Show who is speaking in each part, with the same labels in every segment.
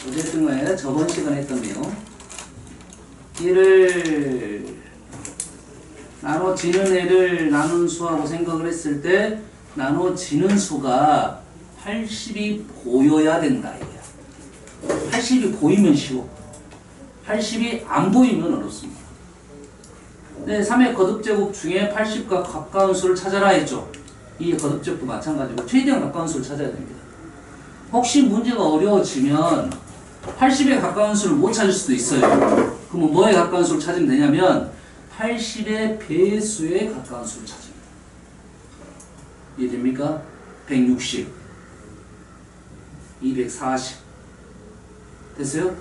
Speaker 1: 어쨌든 간에 저번 시간에 했던 내용. 얘를 나눠지는 애를 나눈 수하고 생각을 했을 때 나눠지는 수가 80이 보여야 된다. 이거야. 80이 보이면 쉬워. 80이 안 보이면 어렵습니다. 네, 3의 거듭제곱 중에 80과 가까운 수를 찾아라 했죠. 이 거듭제곱도 마찬가지고 최대한 가까운 수를 찾아야 됩니다. 혹시 문제가 어려워지면 80에 가까운 수를 못 찾을 수도 있어요. 그러면 뭐에 가까운 수를 찾으면 되냐면 80의 배수에 가까운 수를 찾습니다. 이해됩니까? 160, 240 됐어요?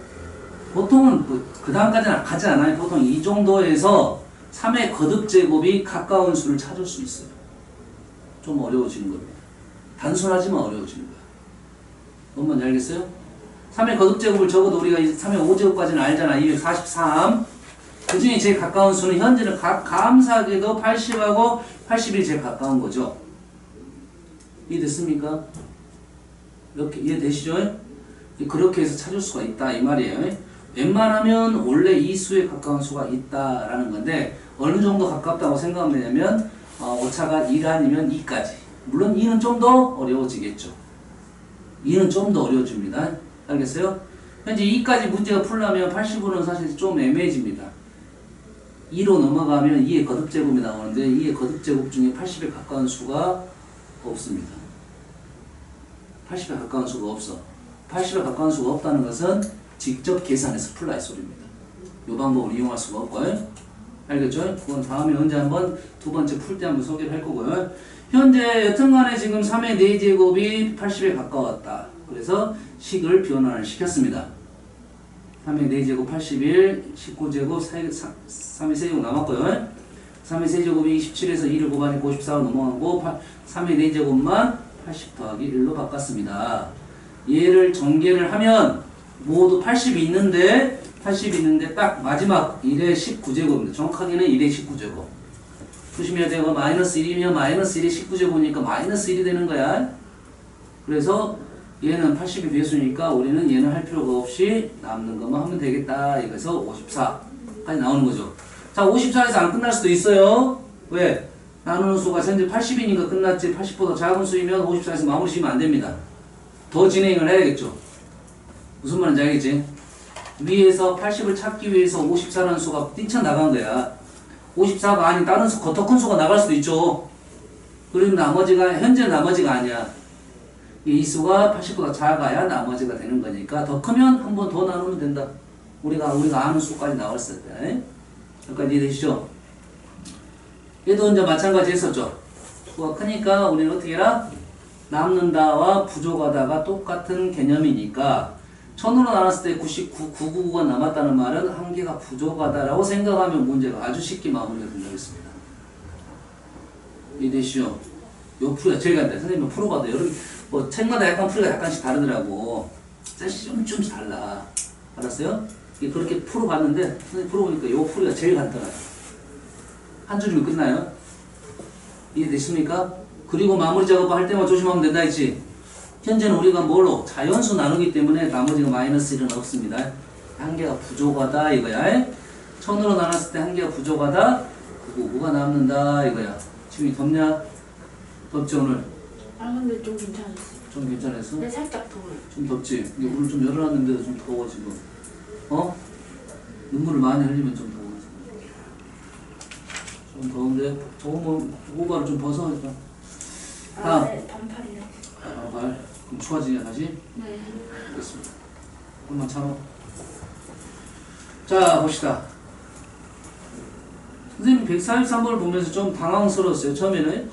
Speaker 1: 보통은 그 다음까지는 가지 않아요. 보통 이 정도에서 3의 거듭제곱이 가까운 수를 찾을 수 있어요. 좀 어려워지는 겁니다. 단순하지만 어려워지는 거야. 뭔 말인지 알겠어요? 3의 거듭제곱을 적어도 우리가 3의 5제곱까지는 알잖아. 243. 그 중에 제일 가까운 수는 현재는 감사하게도 80하고 80이 제일 가까운 거죠. 이해됐습니까? 이렇게 이해되시죠? 그렇게 해서 찾을 수가 있다 이 말이에요. 웬만하면 원래 이 수에 가까운 수가 있다라는 건데 어느 정도 가깝다고 생각하면 되냐면 오차가 1 아니면 2까지. 물론 2는 좀 더 어려워지겠죠. 2는 좀 더 어려워집니다. 알겠어요? 현재 2까지 문제가 풀려면 80으로는 사실 좀 애매해집니다. 2로 넘어가면 2의 거듭제곱이 나오는데 2의 거듭제곱 중에 80에 가까운 수가 없습니다. 80에 가까운 수가 없어. 80에 가까운 수가 없다는 것은 직접 계산해서 풀라 이 소리입니다. 이 방법을 이용할 수가 없고요. 알겠죠? 그건 다음에 언제 한번 두 번째 풀 때 한번 소개를 할 거고요. 현재 여튼간에 지금 3의 4제곱이 80에 가까웠다. 그래서 식을 변환을 시켰습니다. 3의 4제곱 81, 19제곱 3의 세제곱 남았고요. 3의 세제곱이 27에서 2를 곱하니까 54로 넘어가고 3의 4제곱만 80 더하기 1로 바꿨습니다. 얘를 전개를 하면 모두 80이 있는데 딱 마지막 1의 19제곱입니다. 정확하게는 1의 19제곱. 조심해야 되고 마이너스 1이면 마이너스 1의 19제곱이니까 마이너스 1이 되는 거야. 그래서 얘는 80이 배수니까 우리는 얘는 할 필요가 없이 남는 것만 하면 되겠다. 그래서 54까지 나오는 거죠. 자, 54에서 안 끝날 수도 있어요. 왜? 나누는 수가 현재 80이니까 끝났지. 80보다 작은 수이면 54에서 마무리 지으면 안 됩니다. 더 진행을 해야겠죠. 무슨 말인지 알겠지? 위에서 80을 찾기 위해서 54라는 수가 뛰쳐나간 거야. 54가 아닌 다른 수, 더 큰 수가 나갈 수도 있죠. 그럼 나머지가, 현재 나머지가 아니야. 이 수가 80보다 작아야 나머지가 되는 거니까 더 크면 한 번 더 나누면 된다. 우리가 아는 수까지 나왔을 때. 여기까지 이해되시죠? 얘도 이제 마찬가지 했었죠. 수가 크니까 우리는 어떻게 해라? 남는다와 부족하다가 똑같은 개념이니까 1000으로 나눴을 때 999가 남았다는 말은 한 개가 부족하다라고 생각하면 문제가 아주 쉽게 마무리가 된다겠습니다. 이해되시죠? 요 풀이가 제일 간단해. 선생님은 풀어봐도 여러 뭐 책마다 약간 풀이가 약간씩 다르더라고. 사실 좀 달라. 알았어요? 그렇게 풀어봤는데 선생님 풀어보니까 요 풀이가 제일 간단해요. 한 줄이면 끝나요. 이해되십니까? 그리고 마무리 작업할 때만 조심하면 된다 했지. 현재는 우리가 뭘로? 자연수 나누기 때문에 나머지가 마이너스 1은 없습니다. 한 개가 부족하다 이거야. 1000으로 나눴을 때 한 개가 부족하다. 그거 뭐가 남는다 이거야. 지금 덥냐? 덥지 오늘?
Speaker 2: 아 근데 좀 괜찮았어.
Speaker 1: 좀 괜찮았어?
Speaker 2: 근데 살짝 더워요.
Speaker 1: 좀 덥지? 이게 물을 좀 열어놨는데도 좀 더워 지금. 어? 눈물을 많이 흘리면 좀 더워. 좀 더운데 더우면 오바를 좀 벗어 일단.
Speaker 2: 아, 네, 반팔이요.
Speaker 1: 반팔. 그럼 추워지냐 다시?
Speaker 2: 네.
Speaker 1: 알겠습니다. 한번 참아. 자 봅시다. 선생님 143번을 보면서 좀 당황스러웠어요. 처음에는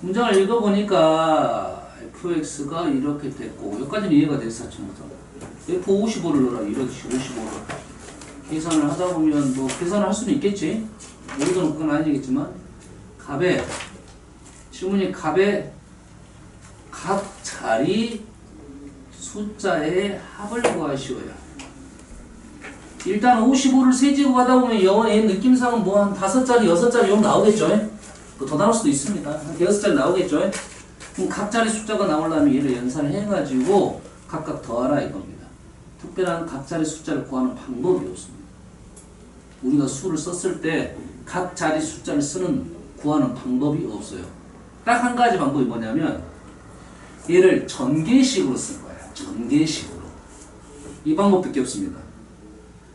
Speaker 1: 문장을 읽어보니까 fx가 이렇게 됐고 여기까지는 이해가 됐었죠. f55를 넣어라. 이렇게 55를 계산을 하다 보면 뭐 계산을 할 수는 있겠지. 모르는 그건 아니겠지만 값에 질문이 값에 각 자리 숫자의 합을 구하시오야. 일단 55를 세제곱 하다 보면 영어의 느낌상은 뭐 한 5자리, 6자리 정도 나오겠죠? 더 나올 수도 있습니다. 한 6자리 나오겠죠? 그럼 각 자리 숫자가 나오려면 얘를 연산을 해가지고 각각 더하라 이겁니다. 특별한 각자리 숫자를 구하는 방법이 없습니다. 우리가 수를 썼을 때 각자리 숫자를 구하는 방법이 없어요. 딱 한 가지 방법이 뭐냐면 얘를 전개식으로 쓴 거야. 전개식으로. 이 방법밖에 없습니다.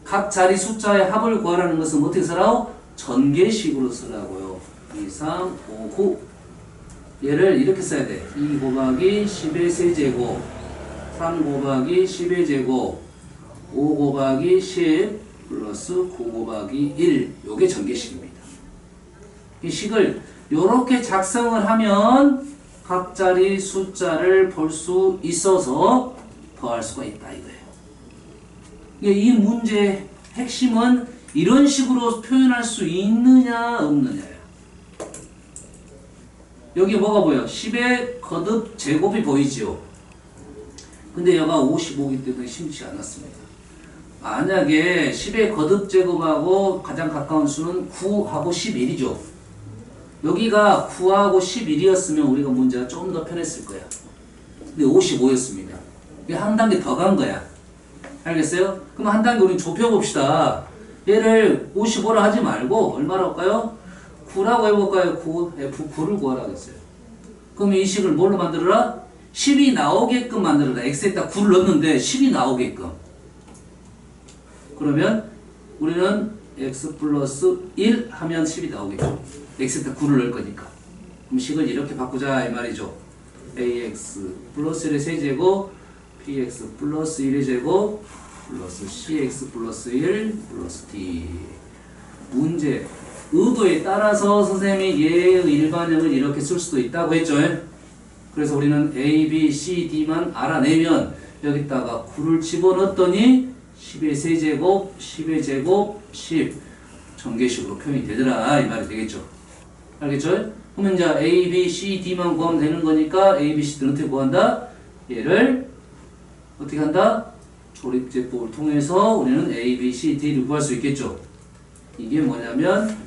Speaker 1: 각 자리 숫자의 합을 구하라는 것은 어떻게 쓰라고? 전개식으로 쓰라고요. 2, 3, 5, 9. 얘를 이렇게 써야 돼. 2 곱하기 10의 세제곱, 3 곱하기 10의 제곱, 5 곱하기 10 플러스 9 곱하기 1. 요게 전개식입니다. 이 식을 요렇게 작성을 하면 각 자리 숫자를 볼 수 있어서 더할 수가 있다 이거예요. 이 문제의 핵심은 이런 식으로 표현할 수 있느냐 없느냐야. 여기 뭐가 보여? 10의 거듭 제곱이 보이지요. 근데 얘가 55이기 때문에 심치 않았습니다. 만약에 10의 거듭 제곱하고 가장 가까운 수는 9하고 11이죠. 여기가 9하고 11이었으면 우리가 문제가 좀 더 편했을 거야. 근데 55였습니다. 이게 한 단계 더 간 거야. 알겠어요? 그럼 한 단계 우리 좁혀봅시다. 얘를 55라 하지 말고 얼마라고 할까요? 9라고 해볼까요? 9를 구하라고 했어요. 그럼 이 식을 뭘로 만들어라? 10이 나오게끔 만들어라. x에다 9를 넣었는데 10이 나오게끔. 그러면 우리는 x 플러스 1 하면 10이 나오겠죠. x에다 9를 넣을 거니까. 그럼 식을 이렇게 바꾸자 이 말이죠. ax 플러스 1의 세제곱 px 플러스 1의 제곱 플러스 cx 플러스 1 플러스 d. 문제 의도에 따라서 선생님이 얘의 일반형을 이렇게 쓸 수도 있다고 했죠. 그래서 우리는 a, b, c, d만 알아내면 여기다가 9를 집어넣었더니 10의 세제곱 10의 제곱 10 전개식으로 표현이 되더라 이 말이 되겠죠. 알겠죠? 그러면 이제 a, b, c, d만 구하면 되는 거니까 a, b, c들은 어떻게 구한다? 얘를 어떻게 한다? 조립제법을 통해서 우리는 A, B, C, D를 구할 수 있겠죠. 이게 뭐냐면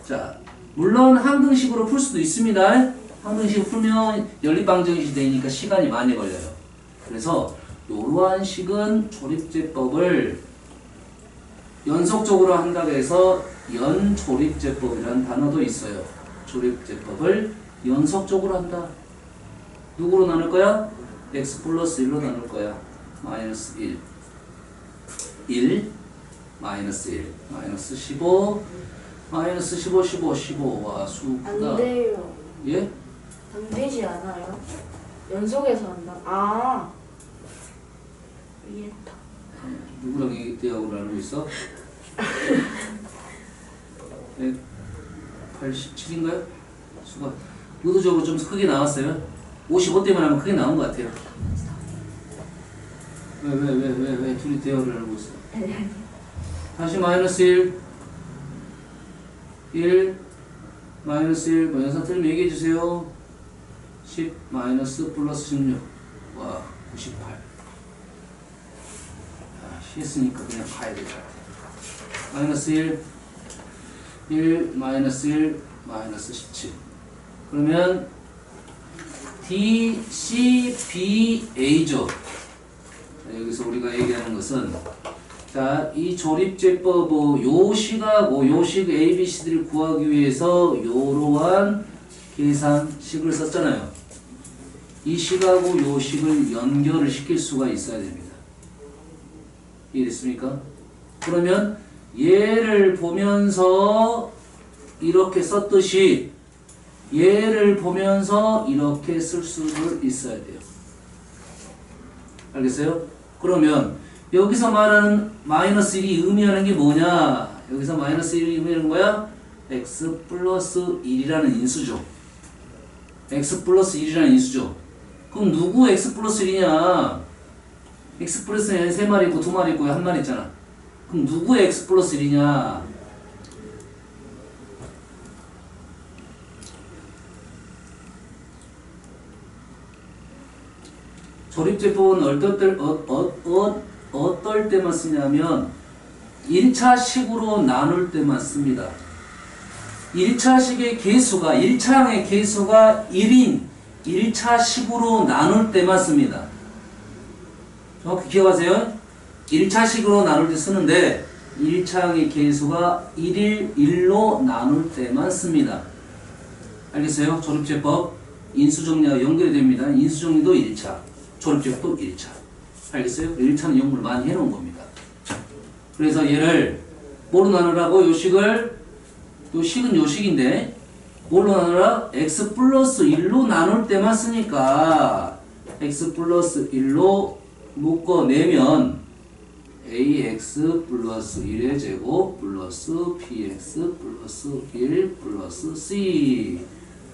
Speaker 1: 자 물론 항등식으로 풀 수도 있습니다. 항등식으로 풀면 연립방정식이 되니까 시간이 많이 걸려요. 그래서 이러한 식은 조립제법을 연속적으로 한다고 해서 연조립제법이라는 단어도 있어요. 조립제법을 연속적으로 한다. 누구로 나눌 거야? x 플러스 1로 나눌 거야. 마이너스 1 1 마이너스 1 마이너스 15 마이너스 15 15 15와 수 크다.
Speaker 2: 안 돼요.
Speaker 1: 예?
Speaker 2: 안 되지 않아요? 연속해서 한다. 아 이해했다.
Speaker 1: 누구랑 이 대학을 알고 있어? 187인가요? 수가 의도적으로 좀 크게 나왔어요. 55대만 하면 크게 나온 것 같아요. 왜 둘이 대화를 하고 있어? 다시 마이너스 1 마이너스 1 뭐 연산 틀리면 얘기해 주세요. 10 마이너스 플러스 16 와 98. 했으니까 그냥 가야 될 것 같아. 마이너스 1 마이너스 1 마이너스 17. 그러면 D, C, B, A죠. 여기서 우리가 얘기하는 것은 자, 이 조립제법 요 식하고 요 식 A, B, C들을 구하기 위해서 요러한 계산식을 썼잖아요. 이 식하고 요 식을 연결을 시킬 수가 있어야 됩니다. 이해됐습니까? 그러면 얘를 보면서 이렇게 썼듯이 얘를 보면서 이렇게 쓸 수를 있어야 돼요. 알겠어요? 그러면 여기서 말하는 마이너스 1이 의미하는 게 뭐냐? 여기서 마이너스 1이 의미하는 거야? x 플러스 1이라는 인수죠. x 플러스 1이라는 인수죠. 그럼 누구 x 플러스 1이냐? x 플러스 1에 3마리 있고 2마리 있고 1마리 있잖아. 그럼 누구 x 플러스 1이냐? 조립제법은 어떨 때만 쓰냐면 1차식으로 나눌 때만 씁니다. 1차식의 개수가 1차항의 개수가 1인 1차식으로 나눌 때만 씁니다. 정확히 기억하세요. 1차식으로 나눌 때 쓰는데 1차항의 개수가 1일 1로 나눌 때만 씁니다. 알겠어요? 조립제법 인수정리와 연결이 됩니다. 인수정리도 1차, 조립제법도 1차. 알겠어요? 1차는 연구를 많이 해놓은 겁니다. 그래서 얘를 뭐로 나누라고? 요 식은 요 식인데 뭘로 나누라? x 플러스 1로 나눌 때만 쓰니까 x 플러스 1로 묶어내면 ax 플러스 1의 제곱 플러스 bx 플러스 1 플러스 c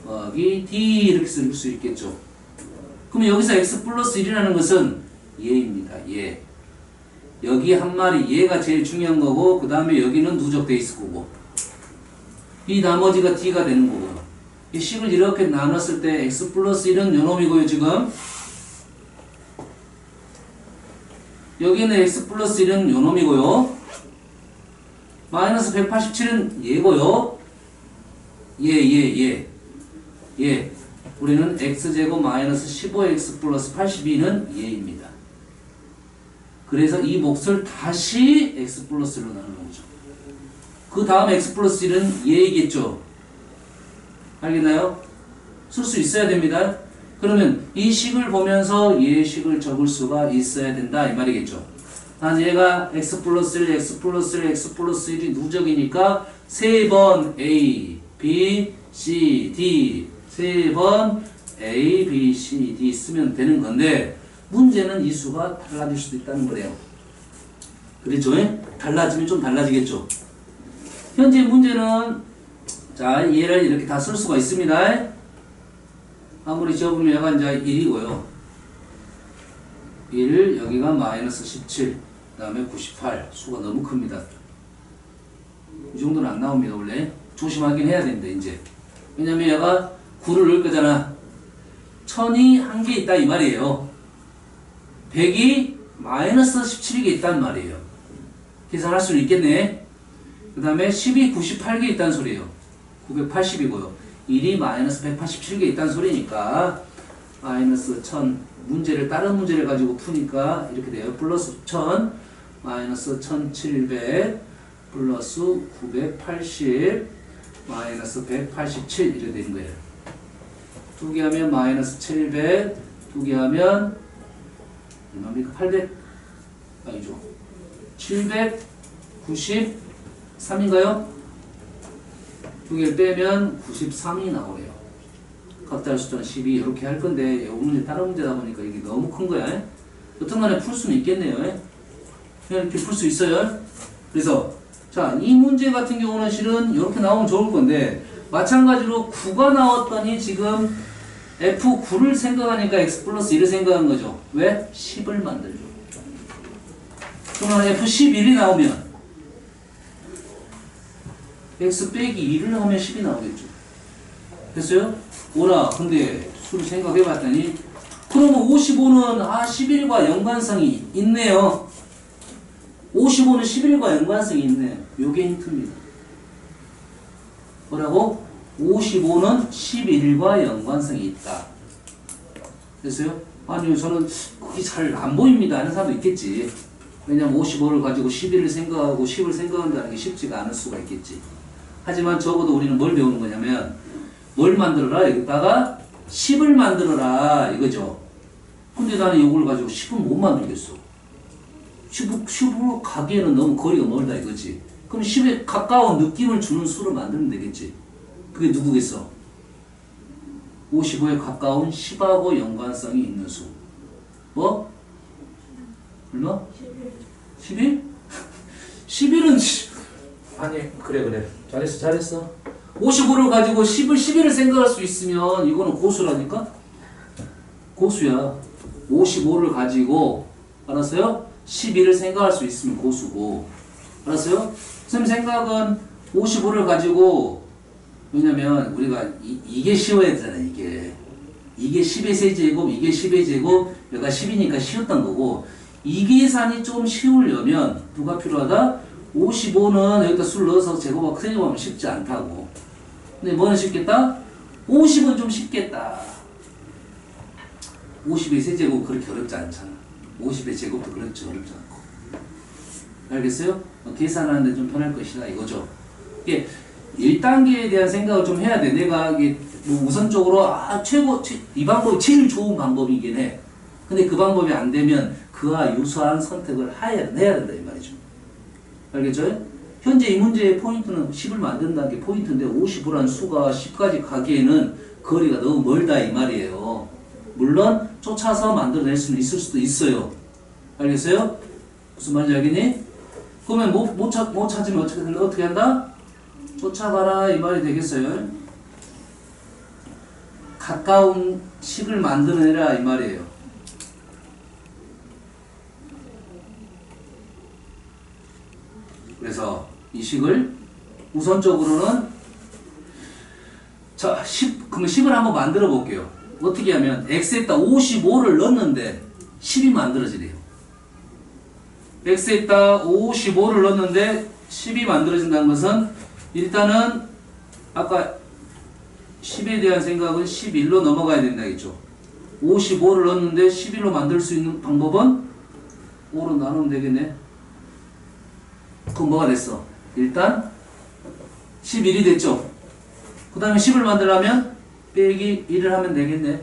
Speaker 1: 더하기 d 이렇게 쓸 수 있겠죠. 그럼 여기서 x 플러스 1이라는 것은 얘입니다. 얘. 여기 한 마리 얘가 제일 중요한 거고 그 다음에 여기는 누적돼 있을 거고 이 나머지가 d가 되는 거고 이 식을 이렇게 나눴을 때 x 플러스 1은 요놈이고요. 지금 여기는 x 플러스 1은 요놈이고요. 마이너스 187은 얘고요. 얘. 우리는 x제곱 마이너스 15x 플러스 82는 얘입니다. 그래서 이 몫을 다시 x 플러스 1로 나누는 거죠. 그 다음 x 플러스 1은 얘이겠죠. 알겠나요? 쓸 수 있어야 됩니다. 그러면 이 식을 보면서 얘 식을 적을 수가 있어야 된다 이 말이겠죠. 단 얘가 x 플러스 1, x 플러스 1, x 플러스 1이 누적이니까 3번 a, b, c, d 3번 a, b, c, d 쓰면 되는 건데 문제는 이 수가 달라질 수도 있다는 거래요. 그렇죠? 달라지면 좀 달라지겠죠. 현재 문제는 자 얘를 이렇게 다 쓸 수가 있습니다. 아무리 지어보면 얘가 이제 1이고요. 1, 여기가 마이너스 17, 그 다음에 98. 수가 너무 큽니다. 이 정도는 안 나옵니다, 원래. 조심하긴 해야 됩니다, 이제. 왜냐면 얘가 9를 넣을 거잖아. 1000이 한 개 있다, 이 말이에요. 100이 마이너스 17개 있단 말이에요. 계산할 수는 있겠네. 그 다음에 10이 98개 있다는 소리예요. 980이고요. 1이 마이너스 187개 있다는 소리니까 마이너스 1000 문제를 다른 문제를 가지고 푸니까 이렇게 돼요. 플러스 1000 마이너스 1700 플러스 980 마이너스 187 이렇게 되는 거예요. 두 개 하면 마이너스 700 두 개 하면 얼마입니까? 800 아니죠. 793인가요? 두 개를 빼면 93이 나오네요. 각자의 숫자는 12 이렇게 할 건데 이 문제 다른 문제다 보니까 이게 너무 큰 거야. 여튼간에 풀 수는 있겠네요. 그냥 이렇게 풀 수 있어요. 그래서 자, 이 문제 같은 경우는 실은 이렇게 나오면 좋을 건데 마찬가지로 9가 나왔더니 지금 F9를 생각하니까 X 플러스 1을 생각한 거죠. 왜? 10을 만들죠. 그러면 F11이 나오면 X 빼기 2를 하면 10이 나오겠죠. 됐어요? 오라, 근데 수를 생각해 봤더니 그러면 55는 11과 연관성이 있네요. 55는 11과 연관성이 있네요. 요게 힌트입니다. 뭐라고? 55는 11과 연관성이 있다. 됐어요? 아니요, 저는 그게 잘 안 보입니다 하는 사람도 있겠지. 왜냐면 55를 가지고 11을 생각하고 10을 생각한다는 게 쉽지가 않을 수가 있겠지. 하지만 적어도 우리는 뭘 배우는 거냐면 뭘 만들어라? 여기다가 10을 만들어라 이거죠. 근데 나는 이걸 가지고 10은 못 만들겠어. 10으로 가기에는 너무 거리가 멀다 이거지. 그럼 10에 가까운 느낌을 주는 수를 만들면 되겠지. 그게 누구겠어? 55에 가까운 10하고 연관성이 있는 수. 뭐? 얼마? 11? 11은 아니 그래 잘했어 55를 가지고 11을 생각할 수 있으면 이거는 고수라니까? 고수야. 55를 가지고 알았어요? 11을 생각할 수 있으면 고수고 알았어요? 선생님 생각은 55를 가지고 왜냐면 우리가 이게 쉬워야 되잖아. 이게 10의 세제곱 이게 10의 제곱 여기가 10이니까 쉬웠던 거고 이 계산이 좀 쉬우려면 누가 필요하다? 55는 여기다 수를 넣어서 제곱하고 세제곱하면 쉽지 않다고. 근데 뭐는 쉽겠다? 50은 좀 쉽겠다. 50의 세제곱 그렇게 어렵지 않잖아. 50의 제곱도 그렇죠. 어렵지 않고. 알겠어요? 계산하는데 좀 편할 것이다 이거죠. 이게 1단계에 대한 생각을 좀 해야 돼. 내가 이게 뭐 우선적으로 이 방법이 제일 좋은 방법이긴 해. 근데 그 방법이 안 되면 그와 유사한 선택을 해야 된다 이 말이죠. 알겠죠? 현재 이 문제의 포인트는 10을 만든다는 게 포인트인데 55라는 수가 10까지 가기에는 거리가 너무 멀다 이 말이에요. 물론 쫓아서 만들어낼 수는 있을 수도 있어요. 알겠어요? 무슨 말인지 알겠니? 그러면 못 찾으면 어떻게 한다? 쫓아가라 이 말이 되겠어요. 가까운 식을 만들어내라 이 말이에요. 그래서 이 식을 우선적으로는 자, 그러면 10을 한번 만들어 볼게요. 어떻게 하면 x에다 55를 넣었는데 10이 만들어지래요. x에다 55를 넣었는데 10이 만들어진다는 것은 일단은 아까 10에 대한 생각은 11로 넘어가야 된다겠죠. 55를 넣었는데 11로 만들 수 있는 방법은 5로 나누면 되겠네. 그럼 뭐가 됐어? 일단 11이 됐죠. 그 다음에 10을 만들려면 빼기 1을 하면 되겠네.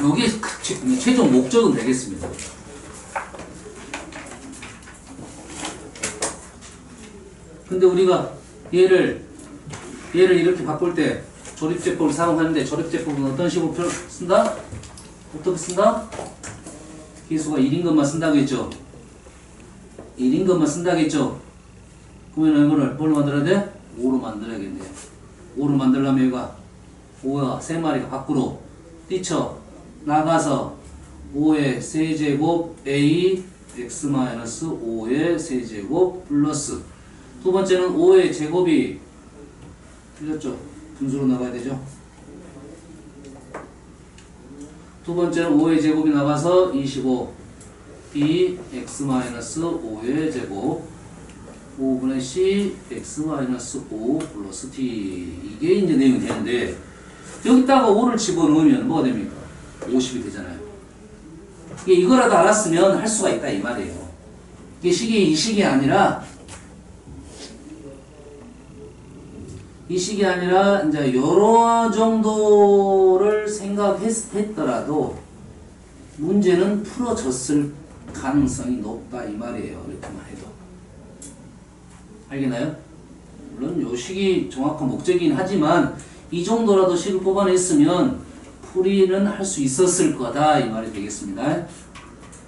Speaker 1: 여기에 최종 목적은 되겠습니다. 근데 우리가 얘를 이렇게 바꿀 때 조립제법을 사용하는데 조립제법은 어떤 식으로 쓴다? 어떻게 쓴다? 개수가 1인 것만 쓴다고 했죠? 1인 것만 쓴다고 했죠? 그러면 이거를 뭘로 만들어야 돼? 5로 만들어야겠네. 5로 만들려면 얘가 5야 3마리가 밖으로 뛰쳐 나가서 5의 세제곱 a x-5의 세제곱 플러스 두 번째는 5의 제곱이 틀렸죠? 분수로 나가야 되죠? 두 번째는 5의 제곱이 나가서 25 b x-5의 제곱 5분의 c x-5 플러스 t 이게 이제 내용이 되는데 여기다가 5를 집어넣으면 뭐가 됩니까? 50이 되잖아요. 이거라도 알았으면 할 수가 있다 이 말이에요. 이게 이 식이 아니라 이제 여러 정도를 생각했더라도 문제는 풀어졌을 가능성이 높다 이 말이에요. 이렇게만 해도. 알겠나요? 물론 요 식이 정확한 목적이긴 하지만 이 정도라도 식을 뽑아냈으면 풀이는 할 수 있었을 거다 이 말이 되겠습니다.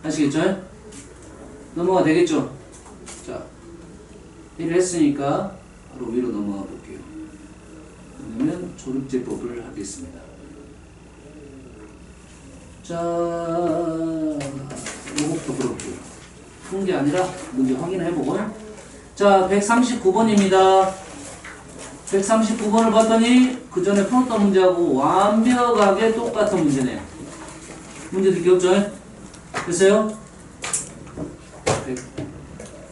Speaker 1: 아시겠죠? 넘어가 되겠죠? 자, 1을 했으니까 바로 위로 넘어가 볼게요. 그러면 조립제법을 하겠습니다. 자, 요것도 그렇고 푼 게 아니라 문제 확인해보고 자, 139번입니다. 139번을 봤더니 그 전에 풀었던 문제하고 완벽하게 똑같은 문제네요. 문제도 기억죠? 됐어요?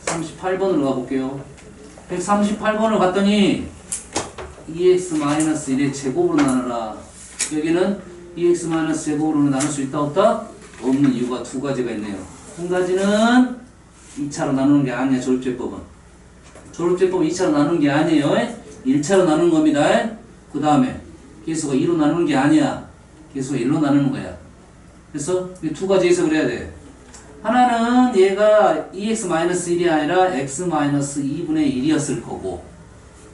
Speaker 1: 138번으로 가볼게요. 138번을 봤더니 2x-1의 제곱으로 나누라. 여기는 2x-제곱으로 나눌 수 있다 없다? 없는 이유가 두 가지가 있네요. 한 가지는 2차로 나누는 게 아니야. 조립제법은 2차로 나누는 게 아니에요. 1차로 나누는 겁니다. 그 다음에 개수가 2로 나누는 게 아니야. 개수가 1로 나누는 거야. 그래서 두 가지 해석을 해야 돼. 하나는 얘가 2x-1이 아니라 x-2분의 1이었을 거고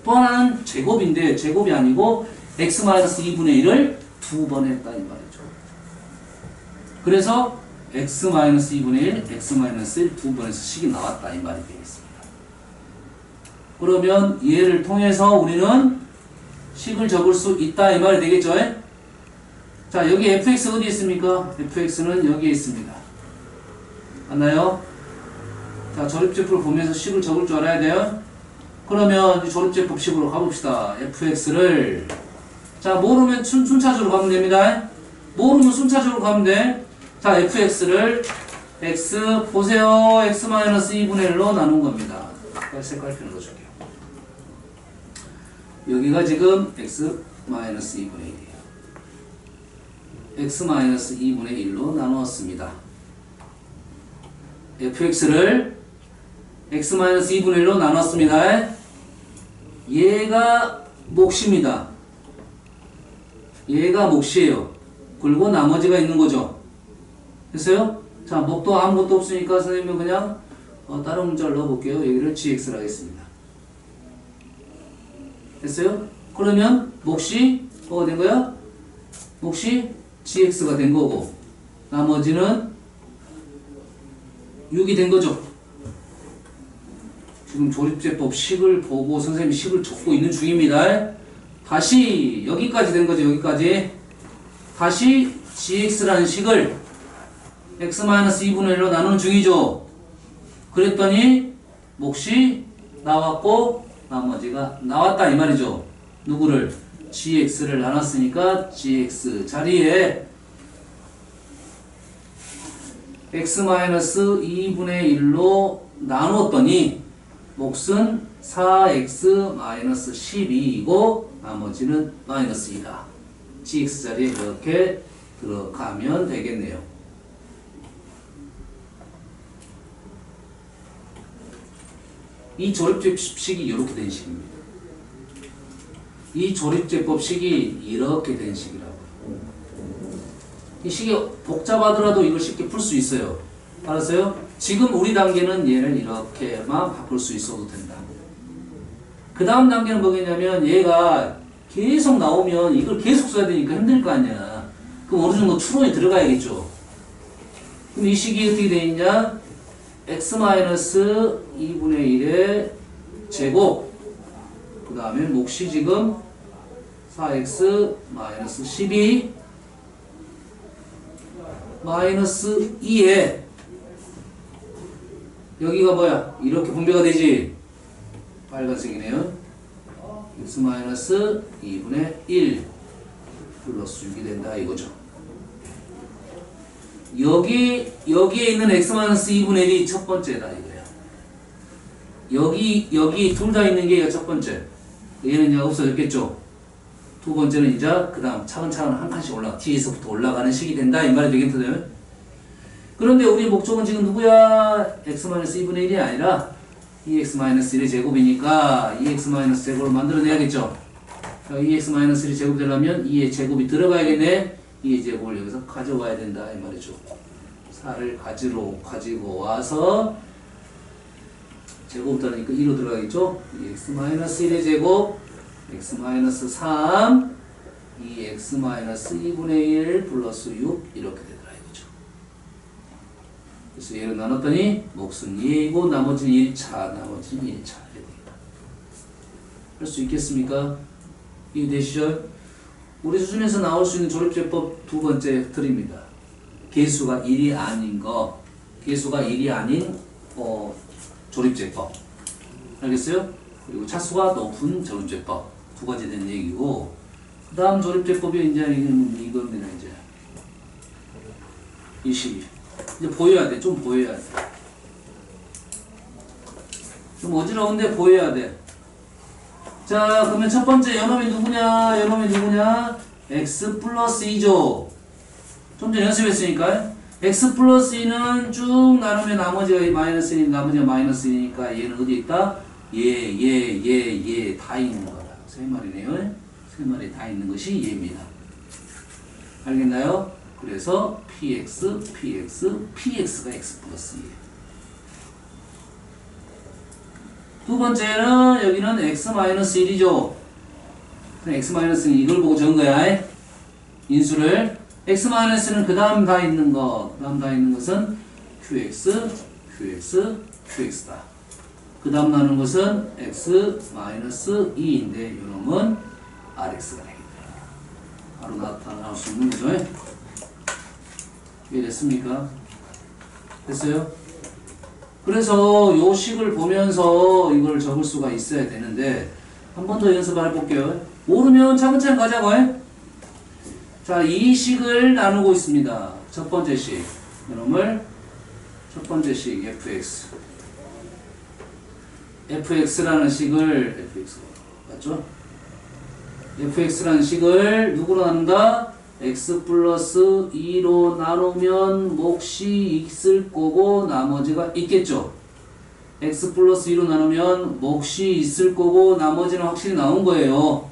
Speaker 1: 또 하나는 제곱인데 제곱이 아니고 x-2분의 1을 두 번 했다 이 말이죠. 그래서 x-2분의 1, x-1 두 번 해서 식이 나왔다 이 말이 되겠습니다. 그러면 얘를 통해서 우리는 식을 적을 수 있다 이 말이 되겠죠? 자, 여기 fx 어디 있습니까? fx는 여기에 있습니다. 맞나요? 자, 조립제법을 보면서 식을 적을 줄 알아야 돼요. 그러면 조립제법식으로 가봅시다. fx를 자, 모르면 순차적으로 가면 됩니다. 모르면 순차적으로 가면 돼. 자, fx를 x 보세요. x-2분의 1로 나눈 겁니다. 색깔 펜을 넣어줄게요. 여기가 지금 x-2분의 1이에요. x-2분의 1로 나누었습니다. fx를 x-2분의 1로 나눴습니다. 얘가 몫입니다. 얘가 몫이에요. 그리고 나머지가 있는 거죠. 됐어요? 자, 몫도 아무것도 없으니까 선생님은 그냥 다른 문자를 넣어볼게요. 여기를 gx를 하겠습니다. 됐어요? 그러면 몫이 뭐가 된 거야? 몫이 gx가 된 거고 나머지는 6이 된 거죠. 지금 조립제법 식을 보고 선생님이 식을 적고 있는 중입니다. 다시 여기까지 된 거죠. 여기까지. 다시 gx라는 식을 x-2분의 1로 나누는 중이죠. 그랬더니 몫이 나왔고 나머지가 나왔다 이 말이죠. 누구를? gx를 나눴으니까 gx 자리에 x-2분의 1로 나누었더니 몫은 4x-12이고 나머지는 마이너스 2다. gx 자리에 이렇게 들어가면 되겠네요. 이 조립제법식이 이렇게 된 식입니다. 이 조립제법식이 이렇게 된 식이라고요. 이 식이 복잡하더라도 이걸 쉽게 풀 수 있어요. 알았어요? 지금 우리 단계는 얘를 이렇게만 바꿀 수 있어도 된다. 그 다음 단계는 뭐겠냐면 얘가 계속 나오면 이걸 계속 써야 되니까 힘들 거 아니야. 그럼 어느 정도 추론이 들어가야겠죠. 그럼 이 식이 어떻게 되어 있냐? x-2분의 1의 제곱 그 다음에 몫이 지금 4x-12 마이너스 2에 여기가 뭐야? 이렇게 분배가 되지? 빨간색이네요. x-2분의 1 플러스 6이 된다 이거죠. 여기에 있는 x-2분의 1이 첫 번째다 이거야. 여기 둘 다 있는 게 첫 번째. 얘는 이제 없어졌겠죠. 두 번째는 이제 그 다음 차근차근 한 칸씩 뒤에서부터 올라가는 식이 된다 이 말이 되겠거든요. 그런데 우리 목적은 지금 누구야? x-2분의 1이 아니라 2x-1의 제곱이니까 2x- 제곱을 만들어내야겠죠. 2x-1이 제곱 되려면 2의 제곱이 들어가야겠네. 2의 제곱을 여기서 가져와야 된다 이 말이죠. 4를 가지고 와서 제곱 들어가니까 2로 들어가겠죠. 2x-1의 제곱 x-3 2x-2분의 1 플러스 6 이렇게 되더라 이거죠. 그래서 얘를 나눴더니 몫은 2이고 나머지는 1차 나머지는 1차 할 수 있겠습니까? 이해되시죠? 우리 수준에서 나올 수 있는 조립제법 두 번째 틀입니다. 개수가 1이 아닌 거 개수가 1이 아닌 조립제법 알겠어요? 그리고 차수가 높은 조립제법 두 가지 된 얘기고 그 다음 조립제법이 이제 이겁니다. 이제 이 식이 이제 보여야 돼. 좀 보여야 돼. 좀 어지러운데 보여야 돼. 자 그러면 첫 번째 연놈이 누구냐? 연놈이 누구냐? x 플러스 2죠. 좀 전에 연습했으니까 x 플러스 2는 쭉 나누면 나머지가 마이너스 1 나머지가 마이너스 1이니까 얘는 어디 있다? 얘 다 있는 거라. 세 마리네요. 세 마리 다 있는 것이 얘입니다. 알겠나요? 그래서 px가 x 플러스 2예요. 두 번째는 여기는 x-1이죠. x-는 이걸 보고 적은 거야. 인수를. x-는 그 다음 다 있는 거. 그 다음 다 있는 것은 qx다. 그 다음 나누는 것은 x-2인데 이놈은 rx가 되겠다. 바로 나타날 수 있는 거죠. 이해됐습니까? 됐어요? 그래서 요 식을 보면서 이걸 적을 수가 있어야 되는데 한 번 더 연습을 해볼게요. 모르면 차근차근 가자고. 자, 이 식을 나누고 있습니다. 첫 번째 식. 이놈을 첫 번째 식 fx. fx라는 식을 fx 맞죠? fx라는 식을 누구로 나눈다? x 플러스 2로 나누면 몫이 있을 거고 나머지가 있겠죠. x 플러스 2로 나누면 몫이 있을 거고 나머지는 확실히 나온 거예요.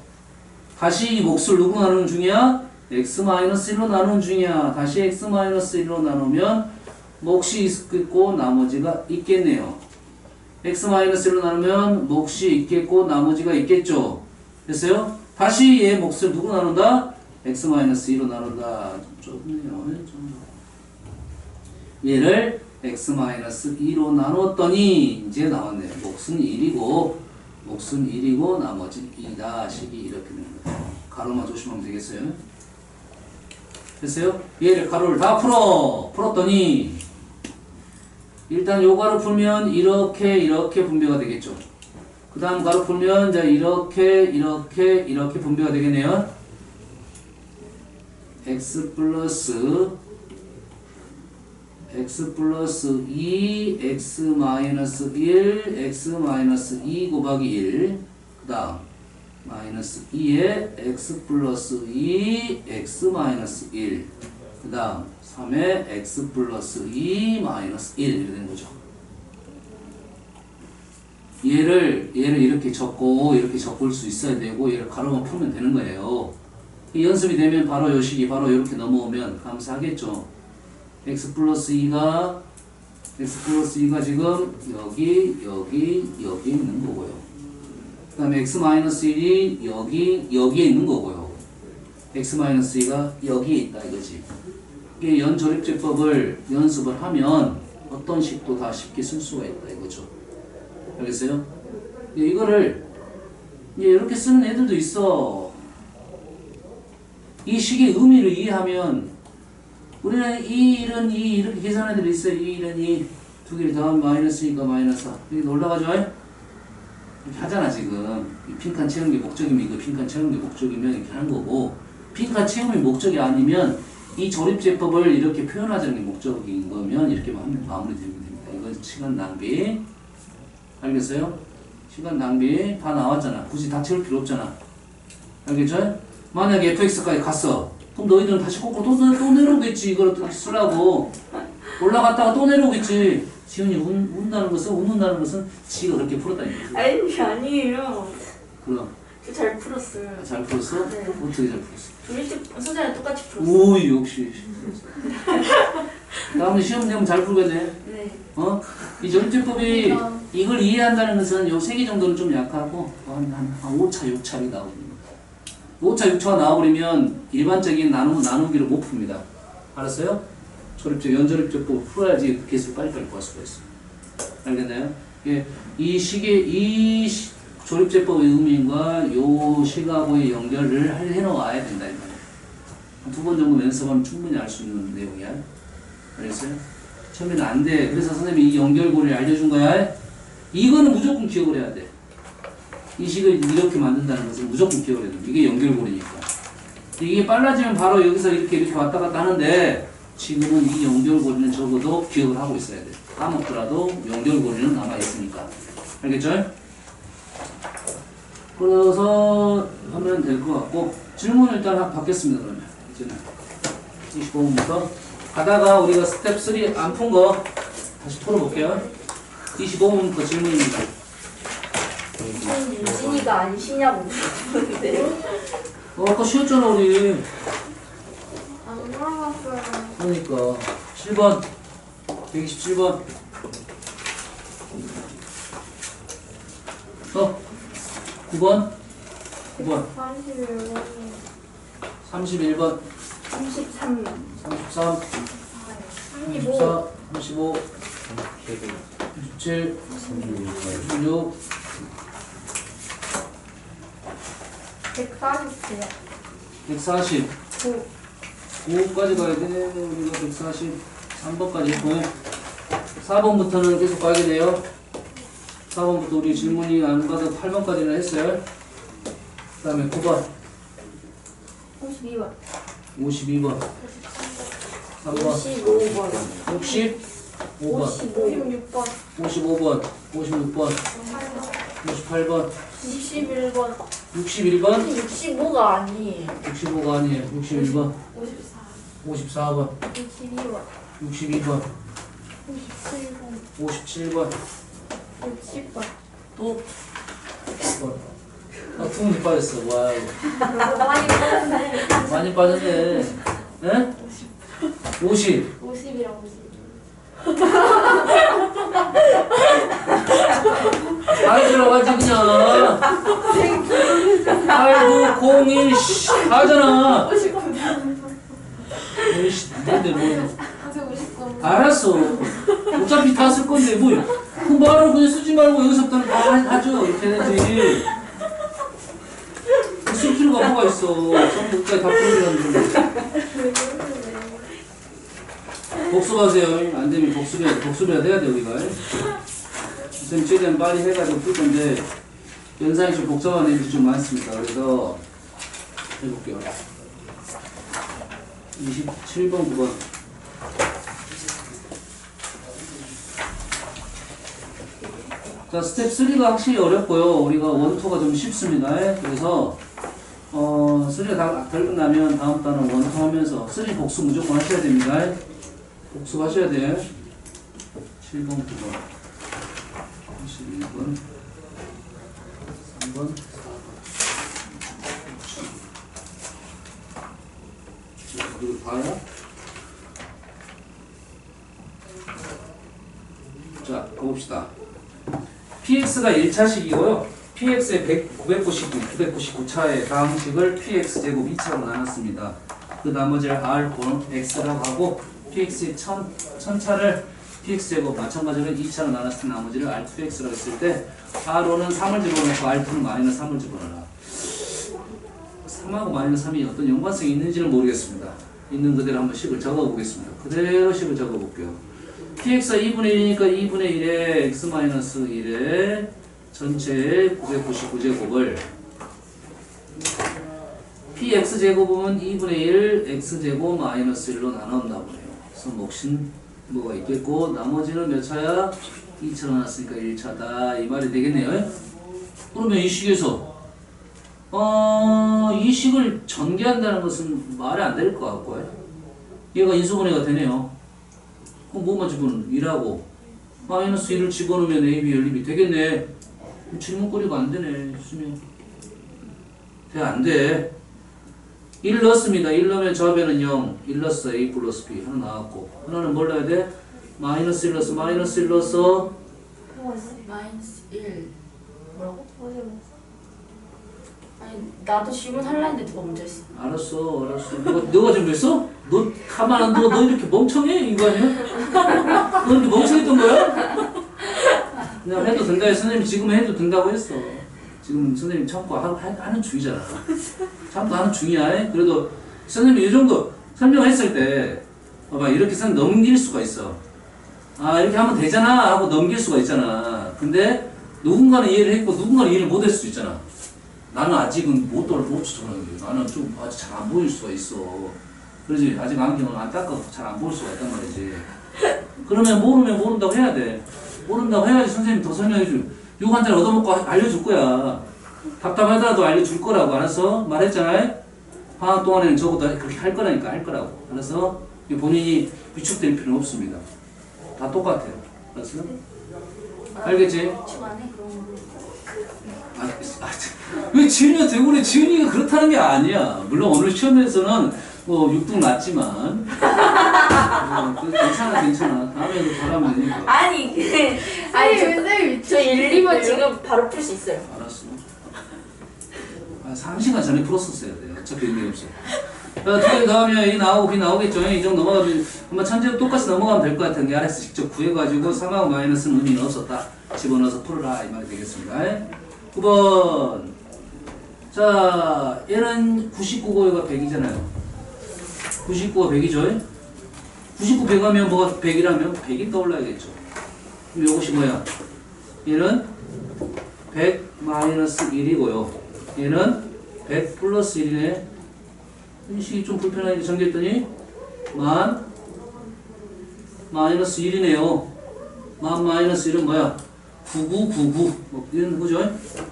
Speaker 1: 다시 이 몫을 누구 나누는 중이야? x-1로 나누는 중이야. 다시 x-1로 나누면 몫이 있겠고 나머지가 있겠네요. x-1로 나누면 몫이 있겠고 나머지가 있겠죠. 됐어요? 다시 얘 몫을 누구 나눈다? x-2로 나눈다. 좀 좁네요. 얘를 x-2로 나눴더니 이제 나왔네요. 몫은 1이고 나머지 2다. 식이 이렇게 되는 거예요. 가로만 조심하면 되겠어요. 됐어요? 얘를 가로를 다 풀었더니 일단 요 가로 풀면 이렇게 분배가 되겠죠. 그 다음 가로 풀면 자 이렇게 분배가 되겠네요. x 플러스 2, x 마이너스 1, x 마이너스 2 곱하기 1. 그 다음 마이너스 2에 x 플러스 2, x 마이너스 1. 그 다음 3에 x 플러스 2 마이너스 1 이렇게 되는 거죠. 얘를 이렇게 적고 이렇게 적을 수 있어야 되고 얘를 가로만 풀면 되는 거예요. 이 연습이 되면 바로 요 식이 바로 이렇게 넘어오면 감사하겠죠. x 플러스 2가 지금 여기 있는 거고요. 그 다음에 x 마이너스 1이 여기에 있는 거고요. x 마이너스 2가 여기에 있다 이거지. 이게 연조립제법을 연습을 하면 어떤 식도 다 쉽게 쓸 수가 있다 이거죠. 알겠어요? 이거를 이렇게 쓰는 애들도 있어. 이 식의 의미를 이해하면 우리는 2, 2 이렇게 계산하는 애들이 있어요. 2, 2 두 개를 더하면 마이너스니까 마이너스 4. 여기 올라가죠? 이렇게 하잖아 지금. 이 빈칸 채우는 게 목적이면 이거 빈칸 채우는 게 목적이면 이렇게 하는 거고, 빈칸 채움이 목적이 아니면 이 조립제법을 이렇게 표현하자는 게 목적인 거면 이렇게 마무리되면 됩니다. 이건 시간 낭비. 알겠어요? 시간 낭비 다 나왔잖아. 굳이 다 채울 필요 없잖아. 알겠죠? 만약에 fx까지 갔어. 그럼 너희들은 다시 거꾸로 또 내려오겠지. 이걸 또 쓰라고. 올라갔다가 또 내려오겠지. 지훈이 웃는다는 것은 지가 그렇게 풀었다니까.
Speaker 2: 아니에요.
Speaker 1: 그럼.
Speaker 2: 저 잘 풀었어요.
Speaker 1: 잘 풀었어?
Speaker 2: 네.
Speaker 1: 어떻게 잘 풀었어?
Speaker 2: 조립집 선생님 똑같이 풀었어요.
Speaker 1: 오이 역시. 다음에 시험 내면 잘 풀겠네.
Speaker 2: 네.
Speaker 1: 어? 이 조립제법이 이걸 이해한다는 것은 요 3개 정도는 좀 약하고 한 5차, 6차이 나오거든요. 5차, 6차가 나와버리면 일반적인 나누기를 못 풉니다. 알았어요? 연조립제법을 풀어야지 계속 빨리빨리 구할 수가 있어요. 알겠나요? 이 조립제법의 의미과 요 식하고의 연결을 해놓아야 된다. 한 2번 정도 연습하면 충분히 알 수 있는 내용이야. 알겠어요? 처음에는 안 돼. 그래서 선생님이 이 연결고리를 알려준 거야. 이거는 무조건 기억을 해야 돼. 이 식을 이렇게 만든다는 것은 무조건 기억을 해야 돼. 이게 연결고리니까. 이게 빨라지면 바로 여기서 이렇게 왔다 갔다 하는데 지금은 이 연결고리는 적어도 기억을 하고 있어야 돼. 까먹더라도 연결고리는 남아있으니까. 알겠죠? 그래서 하면 될 것 같고, 질문 일단 받겠습니다. 그러면 이제는 25분부터 가다가 우리가 스텝 3 안 푼 거 다시 풀어볼게요. 25분부터 질문입니다.
Speaker 2: 유진이가 안 쉬냐고 물어보는데.
Speaker 1: 아까 쉬었잖아 우리.
Speaker 2: 안 물어봤어요.
Speaker 1: 그러니까 7번 127번 9번 31번
Speaker 2: 33.
Speaker 1: 33 34 35 37 36
Speaker 2: 140대요.
Speaker 1: 140 9까지 가야 돼. 우리가 143번까지 했고 4번부터는 계속 가게 돼요. 4번부터 우리 질문이 안 가서 8번까지는 했어요. 그 다음에 9번
Speaker 2: 52번.
Speaker 1: 52번. 3번.
Speaker 2: 55번.
Speaker 1: 65번.
Speaker 2: 56번.
Speaker 1: 55번. 56번. 58번.
Speaker 2: 61번.
Speaker 1: 61번.
Speaker 2: 65가 아니에요.
Speaker 1: 65가 아니에요. 61번.
Speaker 2: 54.
Speaker 1: 54번.
Speaker 2: 62번.
Speaker 1: 62번.
Speaker 2: 57번.
Speaker 1: 57번.
Speaker 2: 60번.
Speaker 1: 또 10번. 아, 투문이 빠졌어. 와,
Speaker 2: 많이 빠졌네.
Speaker 1: 많이 빠졌네. 에? 50.
Speaker 2: 50이랑 50.
Speaker 1: 잘 들어가지 그냥. 8901 하잖아.
Speaker 2: 50번.
Speaker 1: 에이씨, 근데 뭐.
Speaker 2: 50번.
Speaker 1: 알았어. 어차피 다 쓸 건데 뭐. 그 말을 그냥 쓰지 말고 여기서부터는 다 하죠. 이렇게 해야지. 쓸 필요가 뭐가 있어. 처음부터 다 풀어주라는 복습하세요. 안 되면 복습이라도 해야 돼, 우리가. 선생님, 최대한 빨리 해가지고 풀 건데, 연산이 좀 복잡한 애들이 좀 많습니다. 그래서, 해볼게요. 27번, 9번. 자, 스텝 3가 확실히 어렵고요. 우리가 1, 2가 좀 쉽습니다. 그래서, 3가 다 끝나면 다음 단은 1, 2 하면서 3 복수 무조건 하셔야 됩니다. 복습하셔야 돼. 7번, 9번, 21번, 3번, 4번. 그리고 봐요. 자, 가봅시다. px가 1차식이고요. px의 999차의 다항식을 px제곱 2차로 나눴습니다. 그 나머지를 r 꼴 x라고 하고 px의 1000차를 px제곱 마찬가지로 2차로 나눴을 나머지를 r2x라고 했을 때 r로는 3을 집어넣고 r2는 마이너스 3을 집어넣어라. 3하고 마이너스 3이 어떤 연관성이 있는지는 모르겠습니다. 있는 그대로 한번 식을 적어보겠습니다. 그대로 식을 적어볼게요. px가 2분의 1이니까 2분의 1에 x-1에 전체 999제곱을 px제곱은 2분의 1 x제곱 마이너스 1로 나눈다고 해요. 그래서 몫인 뭐가 있겠고 나머지는 몇 차야? 2차 나눴으니까 1차다 이 말이 되겠네요. 그러면 이 식에서 이 식을 전개한다는 것은 말이 안 될 것 같고요. 얘가 인수분해가 되네요. 그럼 뭐만 집어넣으면 1하고 마이너스 1을 집어넣으면 AB 연립이 되겠네. 질문거리가 안 되네. 쓰면 돼, 안 돼. 1 넣었습니다. 1 넣으면 저변은 0. 1 넣었어. A 플러스 B 하나 나왔고 하나는 뭘 넣어야 돼? 마이너스 1 넣었어. 마이너스 1 넣었어.
Speaker 2: 마이너스 1. 뭐라고? 아니 나도 질문하려 했는데 누가 먼저 했어.
Speaker 1: 알았어. 너가 준비했어? 너 가만 안 둬. 너 이렇게 멍청해? 이거 아니야? 너 이렇게 멍청했던 거야? 그냥 해도 된다 해. 선생님 지금 해도 된다고 했어. 지금 선생님 참고 하는 중이잖아. 참고 하는 중이야. 그래도 선생님이 이 정도 설명했을 때 봐봐 이렇게 선 넘길 수가 있어. 아 이렇게 하면 되잖아 하고 넘길 수가 있잖아. 근데 누군가는 이해를 했고 누군가는 이해를 못 할 수도 있잖아. 나는 아직은 못 추천하는 거예요. 나는 좀 아직 잘 안 보일 수가 있어. 그러지 아직 안경을 안 닦아서 잘 안 보일 수가 있단 말이지. 그러면 모르면 모른다고 해야 돼. 모른다고 해야지 선생님이 더 설명해줘. 욕 한 잔 얻어먹고 알려줄 거야. 답답하더라도 알려줄 거라고. 알았어? 말했잖아. 방학 동안에는 저보다 그렇게 할 거라니까. 할 거라고. 알았어? 본인이 위축될 필요는 없습니다. 다 똑같아요. 알았어? 알겠지?
Speaker 2: 위축 안 해 그런 거.
Speaker 1: 왜 지은이가 되고 그래? 지은이가 그렇다는 게 아니야. 물론 오늘 시험에서는 뭐 6등 났지만 괜찮아. 다음에도 잘하면 되니까.
Speaker 2: 아니 저 1, 2번 지금 바로 풀 수 있어요.
Speaker 1: 알았어. 3시간 전에 풀었었어야 돼요. 어차피 의미 없어. 두 개 더하면 A 나오고 B 나오겠죠. 이 정도 넘어가면 한번 천재로 똑같이 넘어가면 될 것 같은 게 RX 직접 구해가지고 3하고 마이너스는 의미는 없었다. 집어넣어서 풀어라 이 말이 되겠습니다. 9번. 자, 얘는 99고가 100이잖아요. 99가 100이죠. 99 100하면 뭐가 100이라면 100이 떠올라야겠죠. 그럼 이것이 뭐야? 얘는 100 마이너스 1이고요. 얘는 100 플러스 1이네. 이 식이 좀 불편하게 정리했더니 마이너스 1이네요. 마이너스 1은 뭐야? 9999. 뭐 이런 거죠?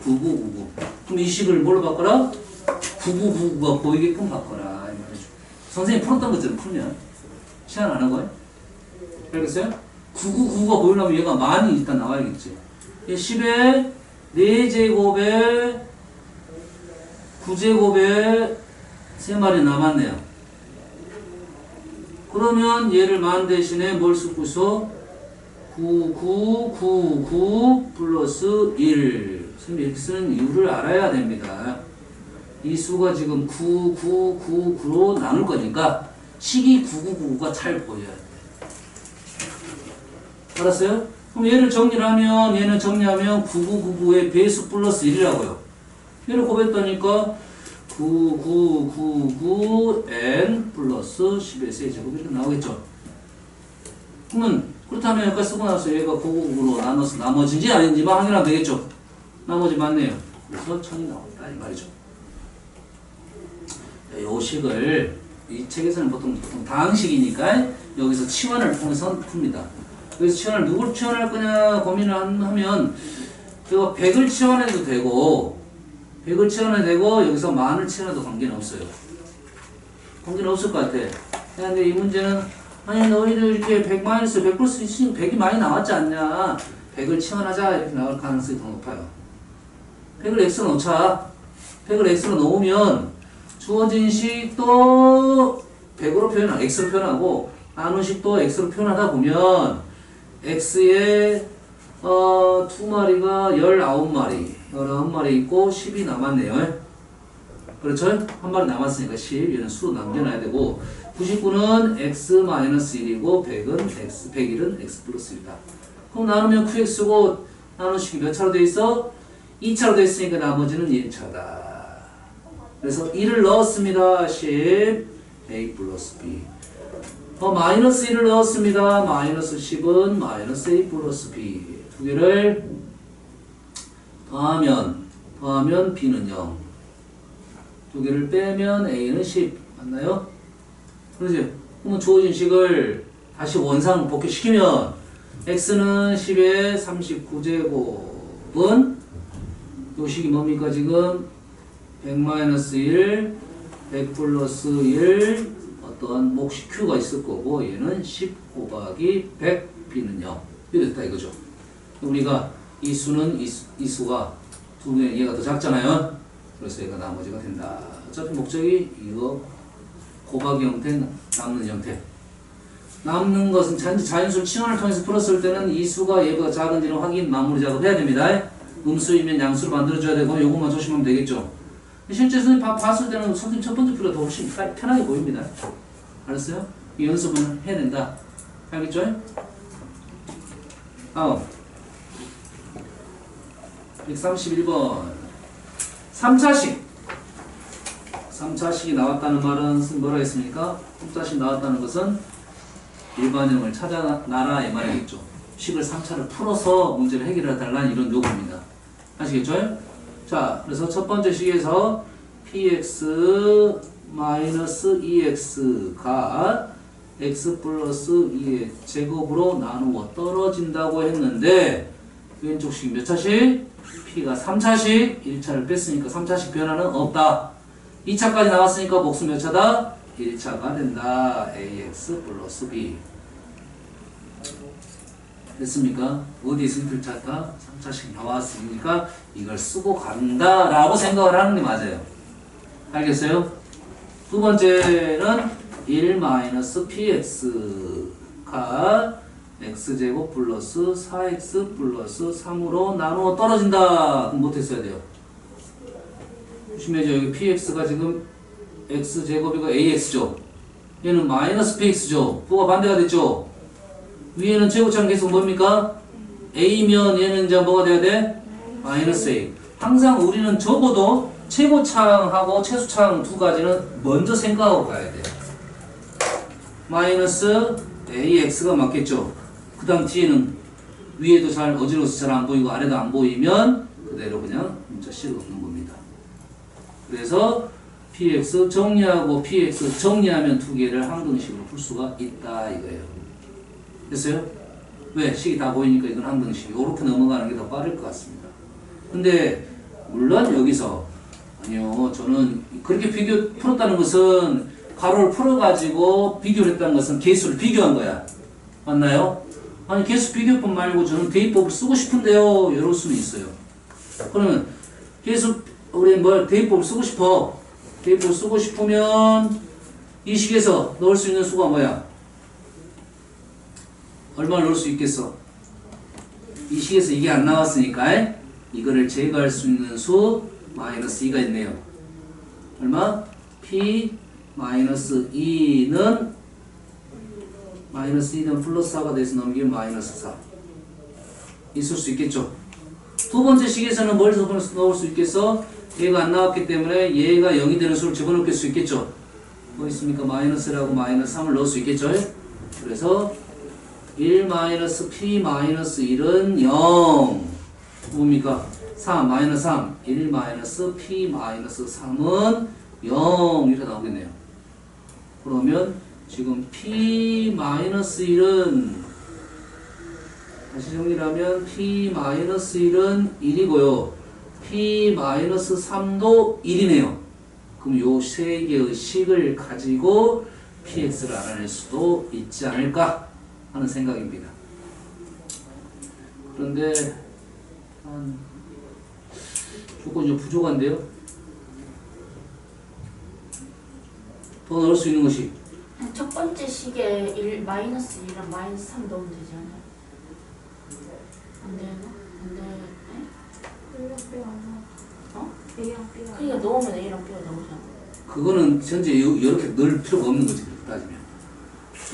Speaker 1: 9999. 그럼 이 식을 뭘로 바꿔라? 9999가 보이게끔 바꿔라. 이 말이죠. 선생님이 풀었던 것처럼 풀면 시간 안 하고요. 알겠어요? 9999가 보이려면 얘가 만이 일단 나와야겠지. 10에 4제곱에 9제곱에 3마리 남았네요. 그러면 얘를 만 대신에 뭘 쓰고 있어? 9999 플러스 1. 선생님 이렇게 쓰는 이유를 알아야 됩니다. 이 수가 지금 9999로 나눌 거니까 식이 9999가 잘 보여야 돼. 알았어요? 그럼 얘를 정리하면 얘는 정리하면 9999의 배수 플러스 1이라고요. 얘를 곱했다니까 9999n 플러스 10의 세제곱 이렇게 나오겠죠. 그러면 그렇다면 여기까지 쓰고 나서 얘가 9999로 나눠서 나머지인지 아닌지만 확인하면 되겠죠. 나머지 맞네요. 그래서 1000이 나온다 이 말이죠. 요 식을 이 책에서는 보통 다항식이니까 여기서 치환을 통해서 풉니다. 여기서 누굴 치환할 거냐 고민을 하면 제가 100을 치환해도 되고 100을 치환해도 되고 여기서 만을 치환해도 관계는 없어요. 관계는 없을 것 같아. 근데 이 문제는 아니 너희들 이렇게 100 플러스 1 100이 많이 나왔지 않냐. 100을 치환하자 이렇게 나올 가능성이 더 높아요. 100을 x로 놓자. 100을 x로 놓으면 주어진 식도 100으로 표현하고 x로 표현하고 나눈 식도 x로 표현하다 보면 x에 2마리가 19마리 있고 10이 남았네요. 그렇죠? 한 마리 남았으니까 10 얘는 수로 남겨놔야 되고 99는 x-1이고 101은 x 플러스 1이다. 그럼 나누면 qx고 나누식이 몇 차로 돼 있어? 2차로 돼 있으니까 나머지는 1차다. 그래서 1을 넣었습니다. 10 a 플러스 b. 마이너스 1을 넣었습니다. 마이너스 10은 마이너스 a 플러스 b. 두 개를 더하면 b는 0. 두 개를 빼면 a는 10. 맞나요? 그러지? 그러면 주어진 식을 다시 원상 복귀시키면 x는 10에 39제곱은 요 식이 뭡니까 지금? 100-1, 100 플러스 1 어떠한 몫이 q가 있을 거고 얘는 10 곱하기 100 b는 0 이렇게 됐다 이거죠. 우리가 이 수는 이 수가 두 개 얘가 더 작잖아요. 그래서 얘가 나머지가 된다. 어차피 목적이 이거 곱하기 형태 남는 형태. 남는 것은 자연수를 치환을 통해서 풀었을 때는 이 수가 얘보다 작은지는 확인 마무리 작업해야 됩니다. 음수이면 양수를 만들어줘야 되고 요것만 조심하면 되겠죠. 실제 선생님 봤을 때는 선생님 첫 번째 풀이가 더 훨씬 편하게 보입니다. 알았어요? 이 연습은 해야 된다. 알겠죠? 131번 3차식이 나왔다는 말은 뭐라 했습니까? 3차식 나왔다는 것은 일반형을 찾아놔라 이 말이겠죠. 식을 3차를 풀어서 문제를 해결해 달라는 이런 요구입니다. 아시겠죠? 자, 그래서 첫 번째 식에서 px 마이너스 2x가 x 플러스 2의 제곱으로 나누어 떨어진다고 했는데 왼쪽 식 몇 차식? p가 3차식 1차를 뺐으니까 3차식 변화는 없다. 2차까지 나왔으니까 몫은 몇 차다? 1차가 된다. ax 플러스 b 됐습니까? 어디에서 1차다? 3차식 나왔으니까 이걸 쓰고 간다 라고 생각을 하는 게 맞아요. 알겠어요? 두 번째는 1-px가 x제곱 플러스 4x 플러스 3으로 나누어 떨어진다. 그럼 못 했어야 돼요. 조심해줘. 여기 px가 지금 x제곱이고 ax죠. 얘는 마이너스 px죠. 부가 반대가 됐죠. 위에는 최고차는 계속 뭡니까? a면 얘는 이제 뭐가 돼야 돼? 마이너스 a. 항상 우리는 적어도 최고차항하고 최소차항 두 가지는 먼저 생각하고 가야 돼요. 마이너스 ax가 맞겠죠. 그 다음 뒤에는 위에도 잘 어지러워서 잘 안 보이고 아래도 안 보이면 그대로 그냥 문자 C를 넣는 겁니다. 그래서 px 정리하고 px 정리하면 두 개를 항등식으로 풀 수가 있다 이거예요. 됐어요? 왜? 식이 다 보이니까 이건 항등식. 이렇게 넘어가는 게 더 빠를 것 같습니다. 근데 물론 여기서 아니요, 저는 그렇게 풀었다는 것은 가로를 풀어가지고 비교를 했다는 것은 개수를 비교한 거야. 맞나요? 아니 개수 비교법 말고 저는 대입법을 쓰고 싶은데요. 이럴 수는 있어요. 그러면 개수 우리 대입법을 쓰고 싶어. 대입법을 쓰고 싶으면 이 식에서 넣을 수 있는 수가 뭐야? 얼마나 넣을 수 있겠어? 이 식에서 이게 안 나왔으니까 이거를 제거할 수 있는 수 마이너스 2가 있네요. 얼마? p 마이너스 2는 마이너스 2는 플러스 4가 돼서 넘기면 마이너스 4 있을 수 있겠죠. 두 번째 식에서는 뭘 넣을 수 있겠어? 얘가 안 나왔기 때문에 얘가 0이 되는 수를 집어넣을 수 있겠죠. 뭐 있습니까? 마이너스라고 마이너스 3을 넣을 수 있겠죠. 그래서 1 마이너스 p 마이너스 1은 0 뭡니까? 3 마이너스 3 1 마이너스 p 마이너스 3은 0 이렇게 나오겠네요. 그러면 지금 p 마이너스 1은 다시 정리하면 p 마이너스 1은 1이고요. p 마이너스 3도 1이네요. 그럼 요 세 개의 식을 가지고 px를 알아낼 수도 있지 않을까 하는 생각입니다. 그런데 조건이 좀 부족한데요? 더 넣을 수 있는 것이
Speaker 2: 첫 번째 식에 1, 마이너스 1이랑 마이너스 3 넣으면 되지 않아요? 안 되나? 안 돼?
Speaker 3: A랑 B가 안 나와.
Speaker 2: 어?
Speaker 3: A랑 B가 안
Speaker 2: 그러니까 넣으면 A랑 B가 나오잖아.
Speaker 1: 그거는 현재 이렇게 넣을 필요가 없는 거지. 따지면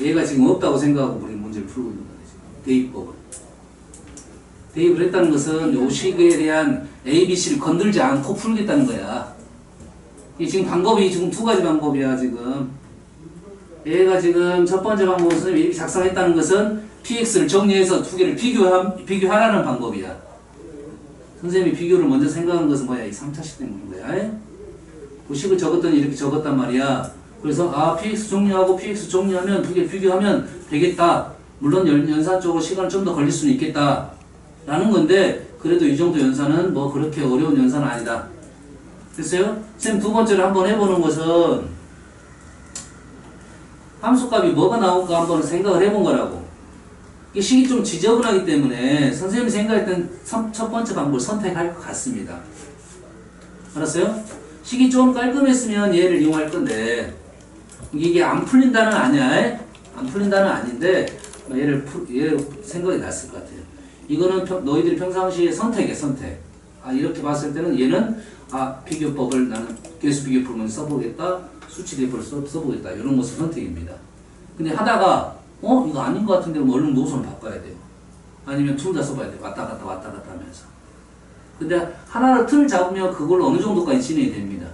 Speaker 1: 얘가 지금 없다고 생각하고 우리 문제를 풀고 있는 거지. 대입법은 대입을 했다는 것은 요 식에 대한 A, B, C를 건들지 않고 풀겠다는 거야. 이 지금 방법이 지금 두 가지 방법이야. 지금 얘가 지금 첫 번째 방법은 선생님이 이렇게 작성했다는 것은 PX를 정리해서 두 개를 비교하라는 방법이야. 선생님이 비교를 먼저 생각한 것은 뭐야? 이 3차식 때문인 거야. 그 식을 적었더니 이렇게 적었단 말이야. 그래서 PX 정리하고 PX 정리하면 두 개 비교하면 되겠다. 물론 연산적으로 시간은 좀 더 걸릴 수는 있겠다. 라는 건데 그래도 이 정도 연산은 뭐 그렇게 어려운 연산은 아니다. 됐어요? 쌤 두 번째로 한번 해보는 것은 함수값이 뭐가 나올까 한번 생각을 해본 거라고. 이 식이 좀 지저분하기 때문에 선생님이 생각했던 첫 번째 방법을 선택할 것 같습니다. 알았어요? 식이 좀 깔끔했으면 얘를 이용할 건데 이게 안 풀린다는 아니야. 안 풀린다는 아닌데 얘를 생각이 났을 것 같아요. 이거는 너희들이 평상시에 선택이야. 선택. 이렇게 봤을 때는 얘는 비교법을 나는 개수 비교법을 써보겠다. 수치 대입을 써보겠다. 이런 것은 선택입니다. 근데 하다가 이거 아닌 것 같은데 얼른 노선을 바꿔야 돼요. 아니면 둘 다 써봐야 돼요. 왔다 갔다 하면서. 근데 하나를 틀 잡으면 그걸 어느 정도까지 진행이 됩니다.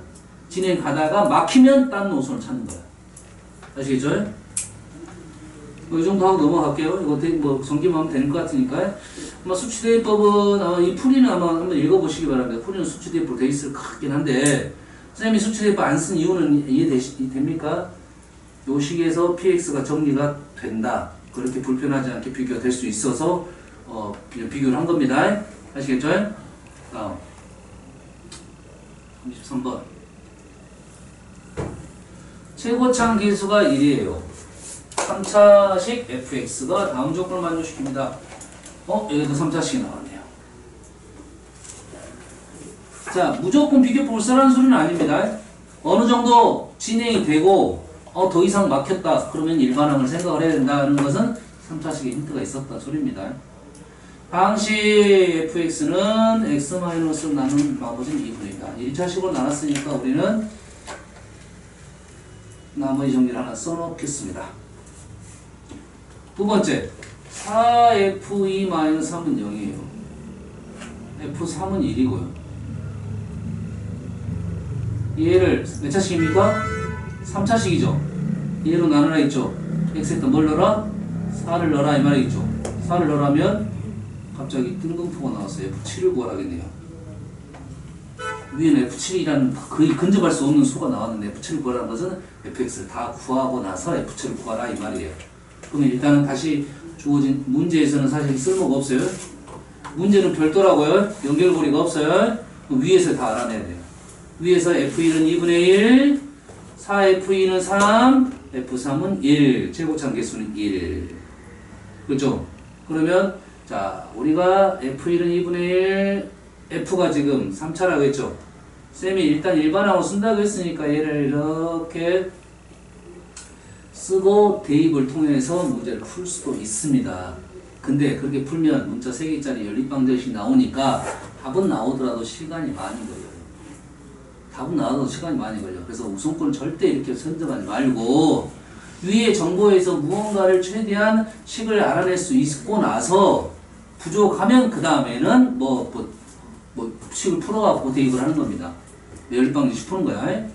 Speaker 1: 진행 가다가 막히면 딴 노선을 찾는 거야. 아시겠죠? 이 정도 하고 넘어갈게요. 이거 뭐 전기만 하면 되는 것 같으니까. 아마 수치대입법은 아마 이 풀이는 아마 한번 읽어보시기 바랍니다. 풀이는 수치대입법으로 되어 있을 것 같긴 한데 선생님이 수치대입법 안 쓴 이유는 이해됩니까? 요 식에서 px가 정리가 된다. 그렇게 불편하지 않게 비교가 될 수 있어서 비교를 한 겁니다. 아시겠죠? 다음 33번 최고창 계수가 1이에요. 3차식 fx가 다음 조건을 만족시킵니다. 여기도 3차식이 나왔네요. 자, 무조건 비교법을 쓰라는 소리는 아닙니다. 어느 정도 진행이 되고 더 이상 막혔다. 그러면 일반항을 생각을 해야 된다는 것은 3차식에 힌트가 있었다 소리입니다. 방식 fx는 x-로 나눈 나머지는 2분의다. 1차식으로 나눴으니까 우리는 나머지 정리를 하나 써놓겠습니다. 두 번째 4f2-3은 0이에요. f3은 1이고요. 얘를 몇 차식입니까? 3차식이죠. 얘로 나누라 했죠. x에다 뭘 넣어라? 4를 넣어라 이 말이겠죠. 4를 넣으라면 갑자기 뜬금포가 나왔어요. f7을 구하라겠네요. 위에는 F7이라는 거의 근접할 수 없는 수가 나왔는데 F7을 구하라는 것은 fx를 다 구하고 나서 F7을 구하라 이 말이에요. 그러면 일단은 다시 주어진 문제에서는 사실 쓸모가 없어요. 문제는 별도라고요. 연결고리가 없어요. 그럼 위에서 다 알아내야 돼요. 위에서 F1은 2분의 1, 4F2는 3, F3은 1, 최고차항 개수는 1. 그렇죠? 그러면 자 우리가 F1은 2분의 1, F가 지금 3차라고 했죠? 쌤이 일단 일반항으로 쓴다고 했으니까 얘를 이렇게 쓰고 대입을 통해서 문제를 풀 수도 있습니다. 근데 그렇게 풀면 문자 3개짜리 연립방정식이 나오니까 답은 나오더라도 시간이 많이 걸려요. 답은 나와도 시간이 많이 걸려. 그래서 우선권 절대 이렇게 선정하지 말고 위의 정보에서 무언가를 최대한 식을 알아낼 수 있고 나서 부족하면 그 다음에는 뭐 식을 풀어갖고 대입을 하는 겁니다. 연립방정식 푸는 거야.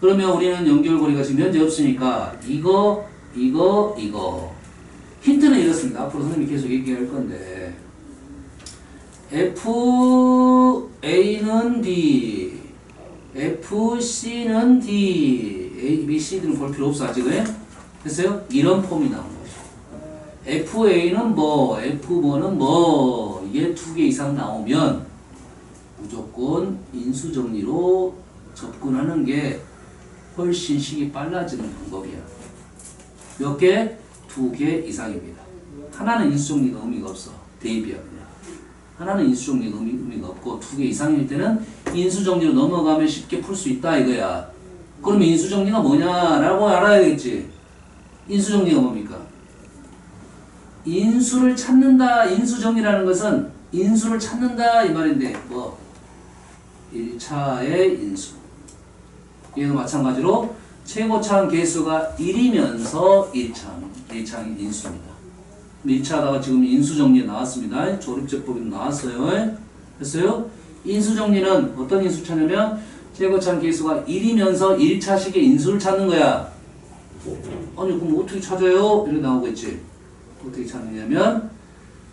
Speaker 1: 그러면 우리는 연결고리가 지금 현재 없으니까 이거 힌트는 이렇습니다. 앞으로 선생님이 계속 얘기할 건데 FA는 D, FC는 D, A, B, C, D는 볼 필요 없어 아직은. 됐어요? 이런 폼이 나온 거죠. FA는 뭐, F뭐는 뭐 이게 2개 이상 나오면 무조건 인수정리로 접근하는 게 훨씬 식이 빨라지는 방법이야. 몇 개? 2개 이상입니다. 하나는 인수정리가 의미가 없어. 대입이야 그냥. 하나는 인수정리가 의미가 없고 2개 이상일 때는 인수정리로 넘어가면 쉽게 풀 수 있다 이거야. 그러면 인수정리가 뭐냐라고 알아야겠지. 인수정리가 뭡니까? 인수를 찾는다. 인수정리라는 것은 인수를 찾는다 이 말인데 뭐 1차의 인수 얘도 마찬가지로 최고차항 개수가 1이면서 1차항 인수입니다. 1차다가 지금 인수정리 나왔습니다. 조립제법이 나왔어요. 됐어요? 인수정리는 어떤 인수 찾냐면 최고차항 개수가 1이면서 1차식의 인수를 찾는 거야. 아니 그럼 어떻게 찾아요? 이렇게 나오겠지. 어떻게 찾느냐면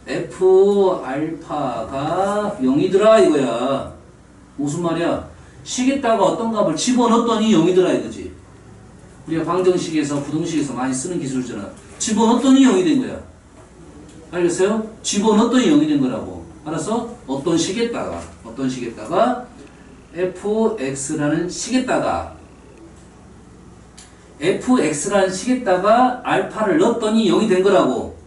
Speaker 1: F 알파가 0이더라 이거야. 무슨 말이야? 식에다가 어떤 값을 집어넣었더니 0이더라 이거지. 우리가 방정식에서 부등식에서 많이 쓰는 기술이잖아. 집어넣었더니 0이 된 거야. 알겠어요? 집어넣었더니 0이 된 거라고. 알았어? 어떤 식에다가 fx라는 식에다가 알파를 넣었더니 0이 된 거라고.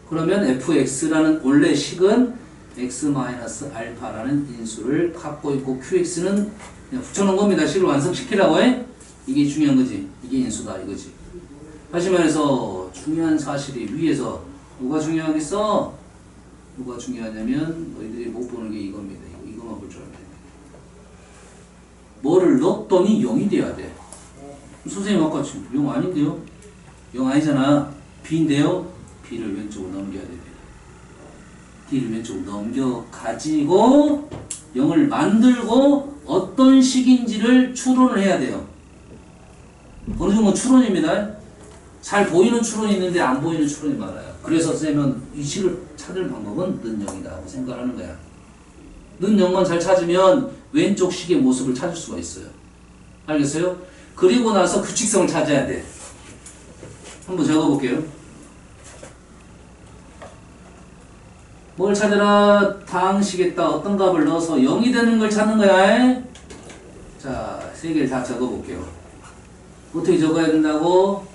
Speaker 1: 그러면 fx라는 원래 식은 x-알파라는 인수를 갖고 있고 qx는 그냥 붙여놓은 겁니다. 식을 완성시키라고 해. 이게 중요한 거지. 이게 인수다 이거지. 다시 말해서 중요한 사실이 위에서 뭐가 중요하겠어? 뭐가 중요하냐면 너희들이 못 보는 게 이겁니다. 이거만 볼 줄 알면 됩니다. 뭐를 넣었더니 0이 돼야 돼. 선생님 아까 0 아닌데요? 0 아니잖아. B인데요? B를 왼쪽으로 넘겨야 됩니다. D를 왼쪽으로 넘겨가지고 0을 만들고 어떤 식인지를 추론을 해야 돼요. 어느 정도 추론입니다. 잘 보이는 추론이 있는데 안 보이는 추론이 많아요. 그래서 선생님은 이 식을 찾을 방법은 는 0이다 고 생각하는 거야. 는 0만 잘 찾으면 왼쪽 식의 모습을 찾을 수가 있어요. 알겠어요? 그리고 나서 규칙성을 찾아야 돼. 한번 적어볼게요. 뭘 찾아라? 다항식에다 어떤 값을 넣어서 0이 되는 걸 찾는 거야. 자, 3개를 다 적어볼게요. 어떻게 적어야 된다고?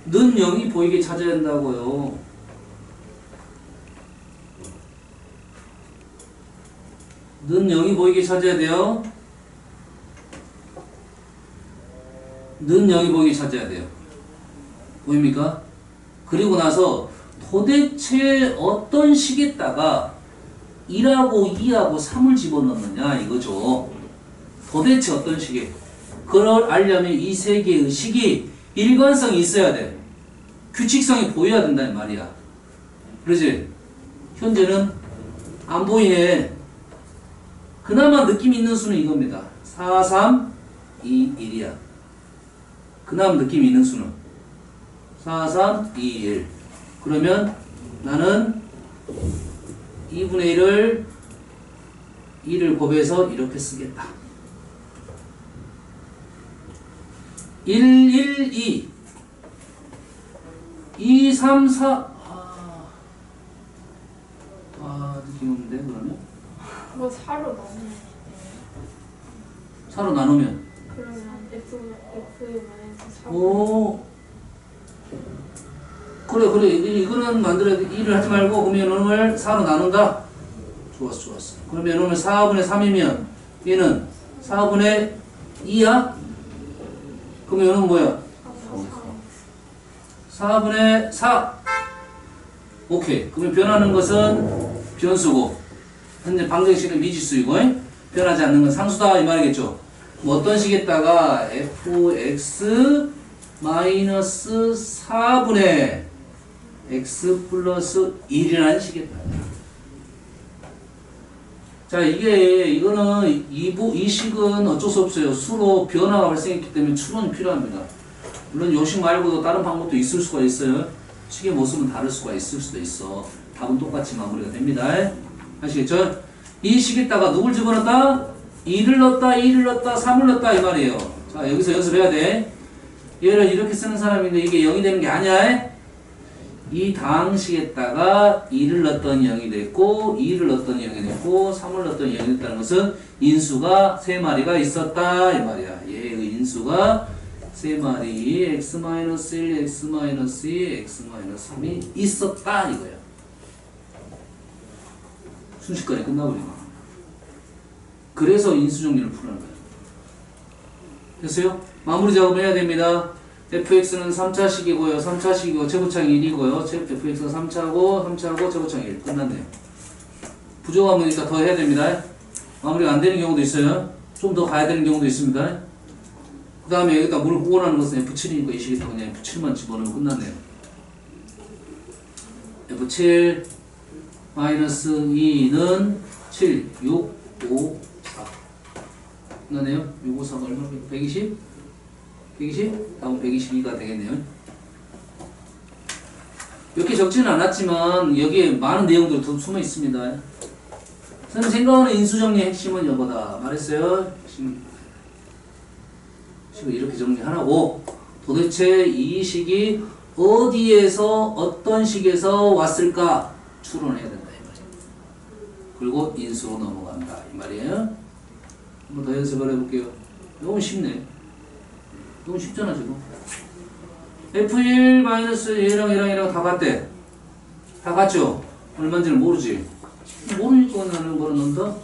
Speaker 1: 는 0이 보이게 찾아야 된다고요. 는 0이 보이게 찾아야 돼요. 는 0이 보이게 찾아야 돼요. 보입니까? 그리고 나서 도대체 어떤 식에다가 1하고 2하고 3을 집어넣느냐 이거죠. 도대체 어떤 식에. 그걸 알려면 이 세 개의 식이 일관성이 있어야 돼. 규칙성이 보여야 된다는 말이야. 그러지? 현재는 안 보이네. 그나마 느낌 있는 수는 이겁니다. 4, 3, 2, 1이야. 그나마 느낌 있는 수는 4, 3, 2, 1. 그러면 나는 2분의 1을 2를 곱해서 이렇게 쓰겠다. 1, 1, 2 2, 3, 4 느낌 없는데 그러면?
Speaker 3: 그거 4로 나누면
Speaker 1: 4로 나누면
Speaker 3: 그러면 F-4
Speaker 1: 오 그래 이거는 만들어야 돼. 1을 하지 말고 그러면 이놈을 4로 나눈다. 좋았어. 그러면 이놈을 4분의 3이면 얘는 4분의 2야? 그러면 이놈은 뭐야? 4분의 4 오케이. 그러면 변하는 것은 변수고 현재 방정식은 미지수이고 변하지 않는 건 상수다 이 말이겠죠. 뭐 어떤 식에다가 fx 마이너스 4분의 x 플러스 1이라는 식이다. 자 이거는 이 식은 어쩔 수 없어요. 수로 변화가 발생했기 때문에 추론이 필요합니다. 물론 요 식 말고도 다른 방법도 있을 수가 있어요. 식의 모습은 다를 수가 있을 수도 있어. 답은 똑같이 마무리가 됩니다. 아시겠죠? 이 식에다가 누굴 집어넣었다? 2를 넣었다, 2를 넣었다, 3을 넣었다 이 말이에요. 자 여기서 연습해야 돼. 얘를 이렇게 쓰는 사람인데 이게 0이 되는 게 아니야. 이 다항식에다가 2를 넣었던 0이 됐고 2를 넣었던 0이 됐고 3을 넣었던 0이 됐다는 것은 인수가 3마리가 있었다 이 말이야. 얘의 인수가 3마리 x-1, x-2, x-3이 있었다 이거야. 순식간에 끝나버리네. 그래서 인수정리를 푸는 거야. 됐어요? 마무리 작업해야 됩니다. fx는 3차식이고요. 3차식이고 제곱창 1이고요. fx가 3차고 제곱창 1. 끝났네요. 부족하니까 더 해야 됩니다. 마무리가 안 되는 경우도 있어요. 좀 더 가야 되는 경우도 있습니다. 그 다음에 여기다 뭘 구원하는 것은 F7이니까 이 식에다 그냥 F7만 집어넣으면 끝났네요. F7 마이너스 2는 7, 6, 5, 4 끝났네요. 6, 5, 4가 얼마나 120? 120? 다음 122가 되겠네요. 이렇게 적지는 않았지만 여기에 많은 내용들이 더 숨어 있습니다. 선생님 생각하는 인수정리의 핵심은 이거다 말했어요. 식을 이렇게 정리하라고. 도대체 이 식이 어디에서 어떤 식에서 왔을까 추론해야 된다 이 말이에요. 그리고 인수로 넘어간다 이 말이에요. 한번 더 연습을 해볼게요. 너무 쉽네. 너무 쉽잖아 지금. F1-얘랑 다 같대. 다 같죠? 얼마인지는 모르지. 모르니까 나는 뭐를 넣는다?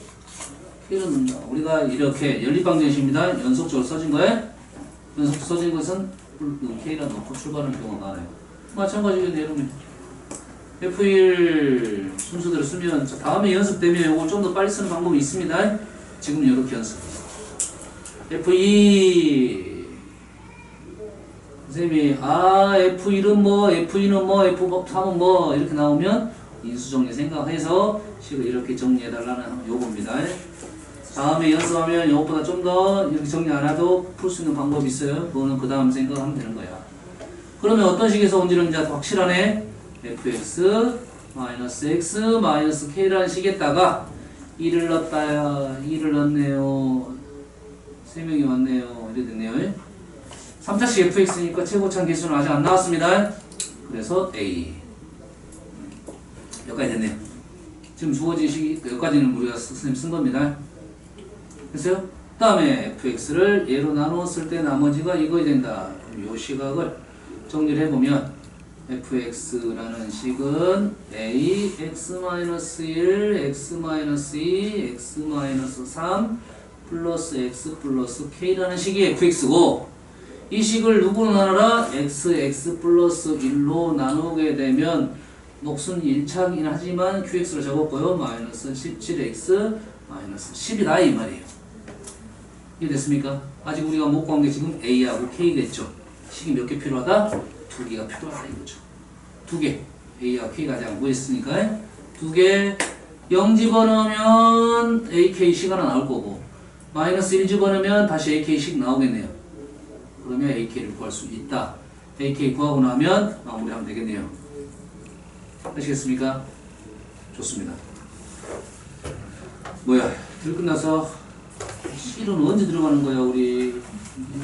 Speaker 1: K를 넣는다. 우리가 이렇게 연립방정식입니다. 연속적으로 써진 거에 연속적으로 써진 것은 K를 넣고 출발하는 경우가 많아요. 마찬가지겠네 여러분. F1 순서대로 쓰면 다음에 연습되면 이걸 좀 더 빨리 쓰는 방법이 있습니다. 지금 이렇게 연습. F2 선생님이 F1은 뭐, F2는 뭐, F3은 뭐 이렇게 나오면 인수정리 생각해서 식을 이렇게 정리해달라는 요겁니다. 다음에 연습하면 이것보다 좀 더 이렇게 정리 안 해도 풀 수 있는 방법이 있어요. 그거는 그 다음 생각하면 되는 거야. 그러면 어떤 식에서 온지는 이제 확실하네. fx x k라는 식에다가 2를 넣었다야. 2를 넣었네요. 3명이 왔네요. 이래 됐네요. 3차식 fx니까 최고창 개수는 아직 안 나왔습니다. 그래서 a. 여기까지 됐네요. 지금 주어진 식이 여기까지는 우리가 선생님 쓴 겁니다. 됐어요? 그 다음에 fx를 얘로 나누었을 때 나머지가 이거야 된다. 이 시각을 정리를 해보면 fx라는 식은 a, x-1, x-2, x-3 플러스 x 플러스 k라는 식이 fx고 이 식을 누구로 나눠라? x 플러스 1로 나누게 되면 녹슨 1차이긴 하지만 qx로 적었고요. 마이너스 17x 마이너스 10이다 이 말이에요. 이해됐습니까? 아직 우리가 못 구한 게 지금 a하고 k겠죠. 식이 몇 개 필요하다? 2개가 필요하다 이거죠. 2개. a하고 k가 아직 안 구했으니까 2개 0 집어넣으면 ak식 하나 나올 거고 마이너스 1 집어넣으면 다시 ak식 나오겠네요. 그러면 ak를 구할 수 있다. ak 구하고 나면 마무리하면 되겠네요. 아시겠습니까? 좋습니다. 뭐야? 일 끝나서 C는 언제 들어가는 거야 우리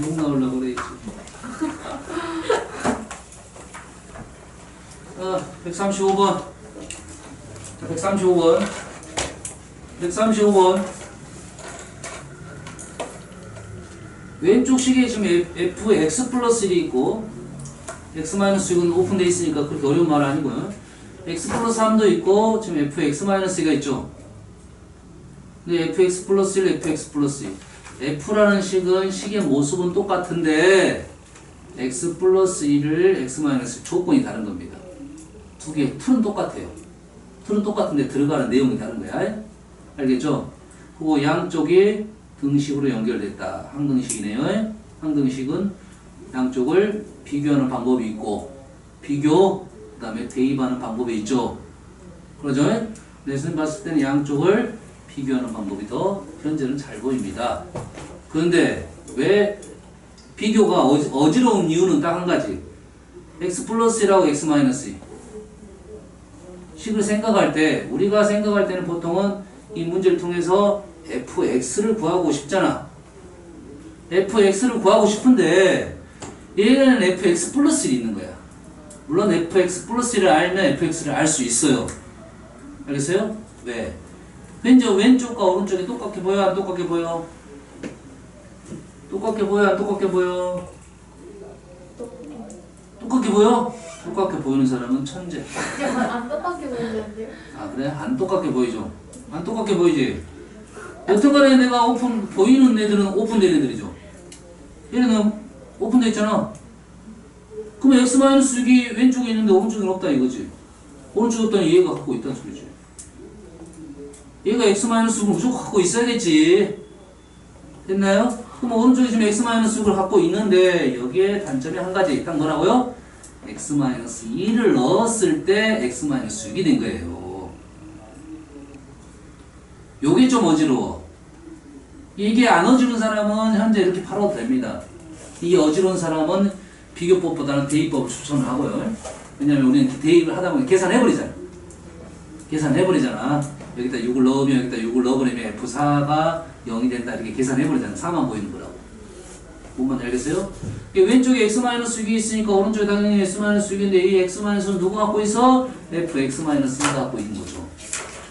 Speaker 1: 욕 나오려고 그래. 135번. 자, 135번. 왼쪽 식에 지금 fx 플러스 1이 있고 x 마이너스 6은 오픈되어 있으니까 그렇게 어려운 말 아니고요. x 플러스 3도 있고 지금 fx 마이너스 2가 있죠. 근데 fx 플러스 1, fx 플러스 2. f라는 식은 식의 모습은 똑같은데 x 플러스 1을 x 마이너스 조건이 다른 겁니다. 두 개, 틀은 똑같아요. 틀은 똑같은데 들어가는 내용이 다른 거야. 알겠죠? 그리고 양쪽이 등식으로 연결됐다. 항등식이네요. 항등식은 양쪽을 비교하는 방법이 있고 비교, 그 다음에 대입하는 방법이 있죠. 그러죠? 레슨 봤을 때는 양쪽을 비교하는 방법이 더 현재는 잘 보입니다. 그런데 왜 비교가 어지러운 이유는 딱 한 가지. x 플러스 1하고 x 마이너스 2. 식을 생각할 때 우리가 생각할 때는 보통은 이 문제를 통해서 fx를 구하고 싶잖아. fx를 구하고 싶은데 얘는 fx 플러스 1이 있는 거야. 물론 fx 플러스 1을 알면 fx를 알 수 있어요. 알겠어요? 왜? 왼쪽과 오른쪽이 똑같게 보여? 안 똑같게 보여? 똑같게 보여? 안 똑같게 보여? 똑같게 보여? 똑같게 보이는 사람은 천재.
Speaker 3: 안 똑같게 보이는데요?
Speaker 1: 아 그래? 안 똑같게 보이죠? 안 똑같게 보이지? 여튼간에 내가 보이는 애들은 오픈된 애들이죠. 얘는 오픈되어 있잖아. 그럼 x-6이 왼쪽에 있는데 오른쪽에 없다 이거지. 오른쪽에 없다니 얘가 갖고 있다는 소리지. 얘가 x-6을 무조건 갖고 있어야겠지. 됐나요? 그럼 오른쪽에 지금 x-6을 갖고 있는데 여기에 단점이 한 가지. 딱 뭐라고요? x-2를 넣었을 때 x-6이 된 거예요. 요게 좀 어지러워. 이게 안 어지러운 사람은 현재 이렇게 팔아도 됩니다. 이 어지러운 사람은 비교법보다는 대입법을 추천하고요. 왜냐면 우리는 대입을 하다 보면 계산해버리잖아. 여기다 6을 넣으면 여기다 6을 넣어버리면 F4가 0이 된다. 이렇게 계산해버리잖아. 4만 보이는 거라고. 뭔 말인지 알겠어요? 왼쪽에 x-6이 있으니까 오른쪽에 당연히 x-6인데 이 x-는 누구 갖고 있어? fx-2가 갖고 있는 거죠.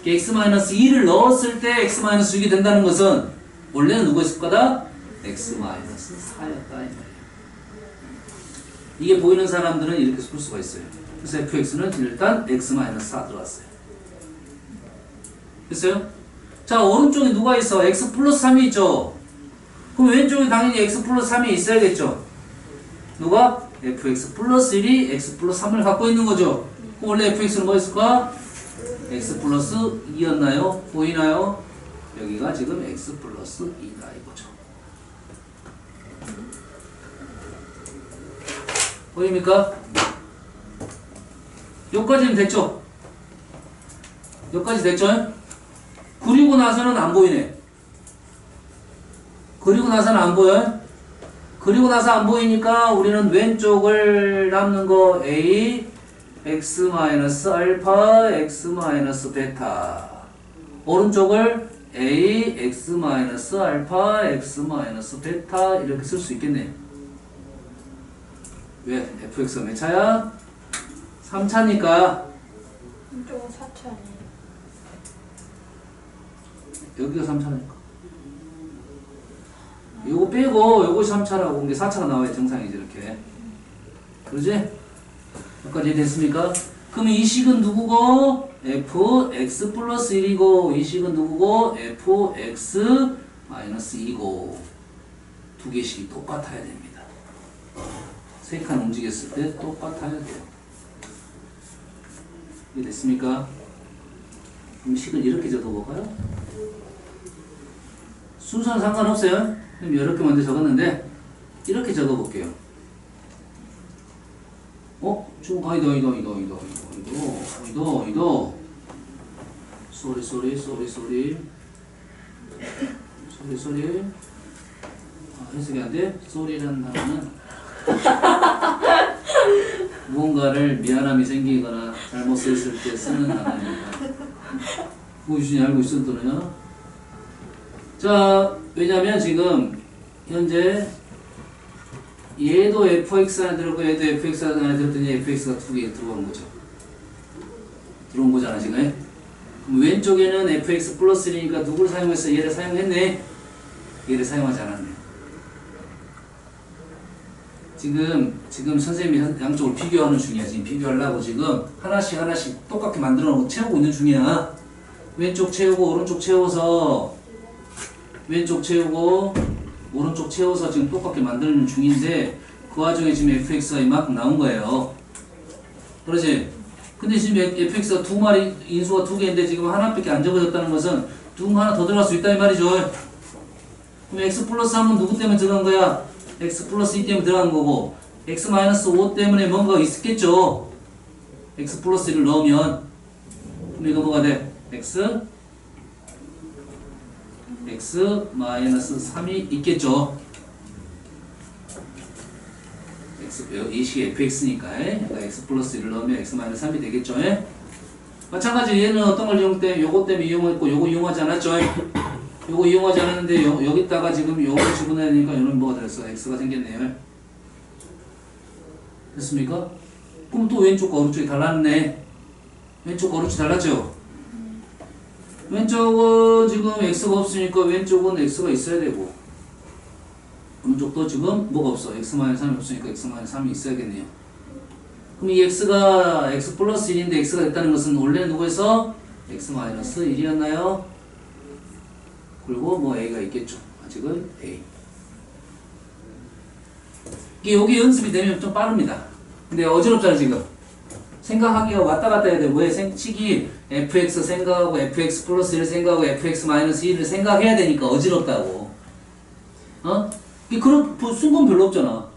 Speaker 1: x-2를 넣었을 때 x-6이 된다는 것은 원래는 누가 있을 거다? x-4였다. 이게 보이는 사람들은 이렇게 풀 수가 있어요. 그래서 fx는 일단 x-4 들어갔어요. 됐어요? 자, 오른쪽에 누가 있어? x 플러스 3이 있죠? 그럼 왼쪽에 당연히 x 플러스 3이 있어야겠죠? 누가? fx 플러스 1이 x 플러스 3을 갖고 있는 거죠? 그럼 원래 fx는 뭐 있을까? x 플러스 2였나요? 보이나요? 여기가 지금 x 플러스 2다 이거죠. 보입니까? 여기까지는 됐죠? 여기까지 됐죠? 그리고 나서는 안 보이네. 그리고 나서는 안 보여. 그리고 나서 안 보이니까 우리는 왼쪽을 남는 거 a x-알파 x-베타, 오른쪽을 a x-알파 x-베타 이렇게 쓸 수 있겠네. 왜? fx가 몇 차야? 3차니까
Speaker 3: 이쪽은 4차니.
Speaker 1: 여기가 3차니까 요거 빼고 요거 3차라고 이게 4차가 나와야 정상이지 이렇게. 그러지? 여기까지 됐습니까? 그럼 이 식은 누구고? fx 플러스 1이고 이 식은 누구고? fx 마이너스 2고 두 개씩이 똑같아야 됩니다. 세 칸 움직였을 때 똑같아야 돼요. 이게 됐습니까? 그럼 식을 이렇게 적어볼까요? 순서는 상관없어요. 그럼 이렇게 먼저 적었는데 이렇게 적어볼게요. 아니다. 쏘리. 해석이 안 돼? 쏘리라는 단어는 무언가를 미안함이 생기거나 잘못 썼을 때 쓰는 단어입니다. 그거 유진이 알고 있었더냐? 자, 왜냐면 지금 현재 얘도 fx 안에 들었고 얘도 fx 안에 들었더니 fx가 두 개 들어간 거죠. 들어온 거잖아 지금. 그럼 왼쪽에는 fx 플러스 1이니까 누구를 사용했어? 얘를 사용했네. 얘를 사용하지 않았네. 지금 선생님이 양쪽을 비교하는 중이야. 지금 비교하려고 지금 하나씩 똑같게 만들어 놓고 채우고 있는 중이야. 왼쪽 채우고 오른쪽 채워서 왼쪽 채우고 오른쪽 채워서 지금 똑같게 만드는 중인데 그 와중에 지금 fx가 이만큼 나온 거예요. 그러지? 근데 지금 fx가 두 마리 인수가 두 개인데 지금 하나밖에 안 적어졌다는 것은 누군가 하나 더 들어갈 수 있다 이 말이죠. 그럼 x 플러스 3은 누구 때문에 들어간 거야? x 플러스 2 때문에 들어간 거고 x 마이너스 5 때문에 뭔가 있었겠죠. x 플러스 1을 넣으면 그럼 이거 뭐가 돼? x 마이너스 3이 있겠죠. 이 식이 fx니까 x 플러스 1을 넣으면 x 마이너스 3이 되겠죠. 마찬가지로 얘는 어떤 걸 이용때 요거 때문에 이용했고 요거 이용하지 않았죠. 요거 이용하지 않았는데 여기다가 지금 요거 집어넣어야 되니까 요는 뭐가 됐어? x가 생겼네요. 됐습니까? 그럼 또 왼쪽과 오른쪽이 달랐네. 왼쪽과 오른쪽이 달랐죠? 왼쪽은 지금 x가 없으니까 왼쪽은 x가 있어야 되고 오른쪽도 지금 뭐가 없어? x-3이 없으니까 x-3이 있어야겠네요. 그럼 이 x가 x 플러스 1인데 x가 됐다는 것은 원래는 누구에서? x-1이었나요? 그리고 뭐 a가 있겠죠. 아직은 a. 이게 여기 연습이 되면 좀 빠릅니다. 근데 어지럽잖아 지금. 생각하기가 왔다 갔다 해야 돼. 왜 식이 fx 생각하고 fx 플러스 1을 생각하고 fx 마이너스 1을 생각해야 되니까 어지럽다고. 이게 그런 쓴 건 별로 없잖아.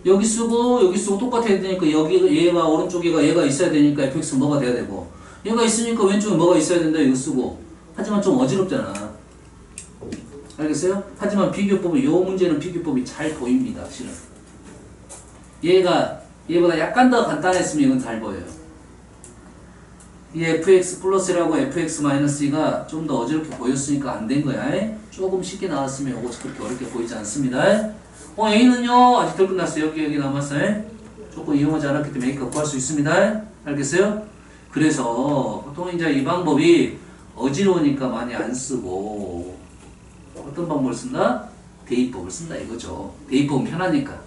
Speaker 1: 여기 쓰고 똑같아야 되니까 여기 얘가 오른쪽 얘가 있어야 되니까 fx 뭐가 돼야 되고 얘가 있으니까 왼쪽에 뭐가 있어야 된다 이거 쓰고. 하지만 좀 어지럽잖아. 알겠어요? 하지만 비교법은 요 문제는 비교법이 잘 보입니다. 실은. 얘보다 약간 더 간단했으면 이건 잘 보여요. 이 fx 플러스라고 fx 마이너스 2가 좀 더 어지럽게 보였으니까 안 된 거야. 조금 쉽게 나왔으면 이거 그렇게 어렵게 보이지 않습니다. a는요 아직 덜 끝났어요. 여기 남았어요. 조금 이용하지 않았기 때문에 a가 구할 수 있습니다. 알겠어요? 그래서 보통 이제 이 방법이 어지러우니까 많이 안 쓰고 어떤 방법을 쓴다? 대입법을 쓴다 이거죠. 대입법은 편하니까.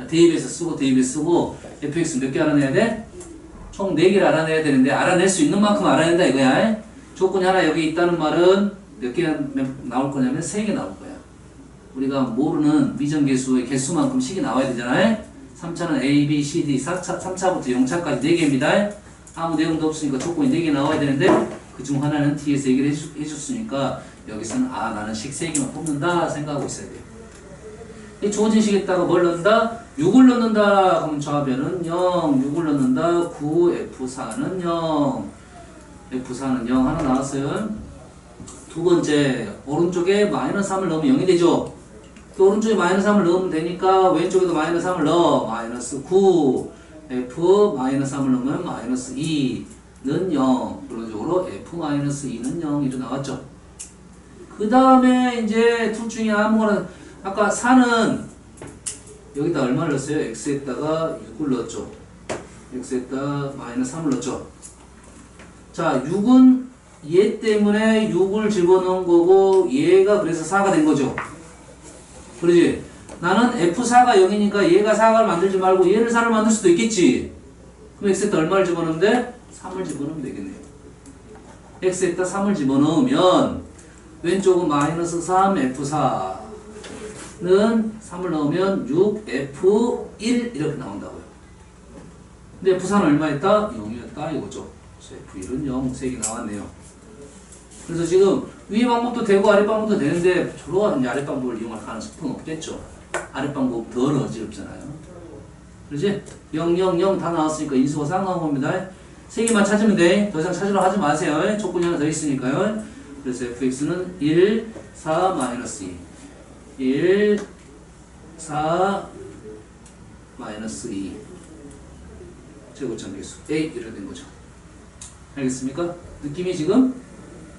Speaker 1: 대입에서 쓰고 fx 몇 개 알아내야 돼? 총 4개를 알아내야 되는데 알아낼 수 있는 만큼 알아낸다 이거야. 조건이 하나 여기 있다는 말은 몇 개 나올 거냐면 3개 나올 거야. 우리가 모르는 미정계수의 개수만큼 식이 나와야 되잖아요. 3차는 A, B, C, D, 3차부터 0차까지 4개입니다. 아무 내용도 없으니까 조건이 4개 나와야 되는데 그중 하나는 T에서 얘기를 해줬으니까 여기서는 나는 식 3개만 뽑는다 생각하고 있어야 돼요. 이 주어진 식에다가 뭘 넣는다? 6을 넣는다. 그럼 좌변은 0, 6을 넣는다. 9, F4는 0. F4는 0 하나 나왔어요. 두 번째, 오른쪽에 마이너스 3을 넣으면 0이 되죠. 또 오른쪽에 마이너스 3을 넣으면 되니까 왼쪽에도 마이너스 3을 넣어. 마이너스 9, F 마이너스 3을 넣으면 마이너스 2는 0. 그런 식으로 F 마이너스 2는 0 이렇게 나왔죠. 그 다음에 이제 둘 중에 아무거나 아까 4는 여기다 얼마를 넣었어요? x에다가 6을 넣었죠. x에다가 마이너스 3을 넣었죠. 자, 6은 얘 때문에 6을 집어넣은 거고 얘가 그래서 4가 된 거죠. 그러지? 나는 f4가 0이니까 얘가 4를 만들지 말고 얘를 4를 만들 수도 있겠지. 그럼 x에다 얼마를 집어넣으면 돼? 3을 집어넣으면 되겠네요. x에다 3을 집어넣으면 왼쪽은 마이너스 3 f4는 3을 넣으면 6f1 이렇게 나온다고요. 근데 f4는 얼마였다? 0이었다 이거죠. 그래서 f1은 0, 3개 나왔네요. 그래서 지금 위에 방법도 되고 아래 방법도 되는데 주로 이제 아래 방법을 이용할 가능성은 없겠죠. 아래 방법 덜 어지럽잖아요. 그렇지? 0, 0, 0 다 나왔으니까 인수가 싹 나온 겁니다. 3개만 찾으면 돼. 더 이상 찾으러 하지 마세요. 조건이 하나 더 있으니까요. 그래서 fx는 1, 4, 마이너스 2. 1, 4, 마이너스 2. 제곱점 계수. A 이렇게 된 거죠. 알겠습니까? 느낌이 지금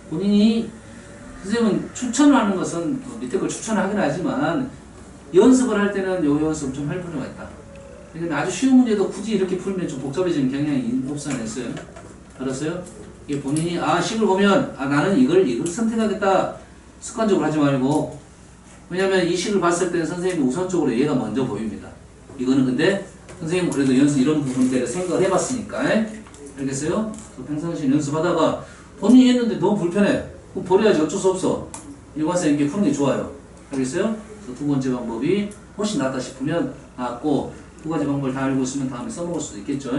Speaker 1: 본인이 선생님은 추천을 하는 것은 밑에 걸 추천하긴 하지만 연습을 할 때는 요 연습 좀 할 필요가 있다. 왜냐면 아주 쉬운 문제도 굳이 이렇게 풀면 좀 복잡해지는 경향이 없어냈어요. 알았어요? 이게 본인이 식을 보면 나는 이걸 선택하겠다 습관적으로 하지 말고, 왜냐면 이 식을 봤을 때는 선생님이 우선적으로 얘가 먼저 보입니다. 이거는 근데 선생님은 그래도 이런 부분들을 생각을 해봤으니까. 알겠어요? 평상시에 연습하다가 본인이 했는데 너무 불편해. 그럼 버려야지, 어쩔 수 없어. 일관성 있게 푸는 게 좋아요. 알겠어요? 그래서 두 번째 방법이 훨씬 낫다 싶으면 낫고, 두 가지 방법을 다 알고 있으면 다음에 써먹을 수도 있겠죠.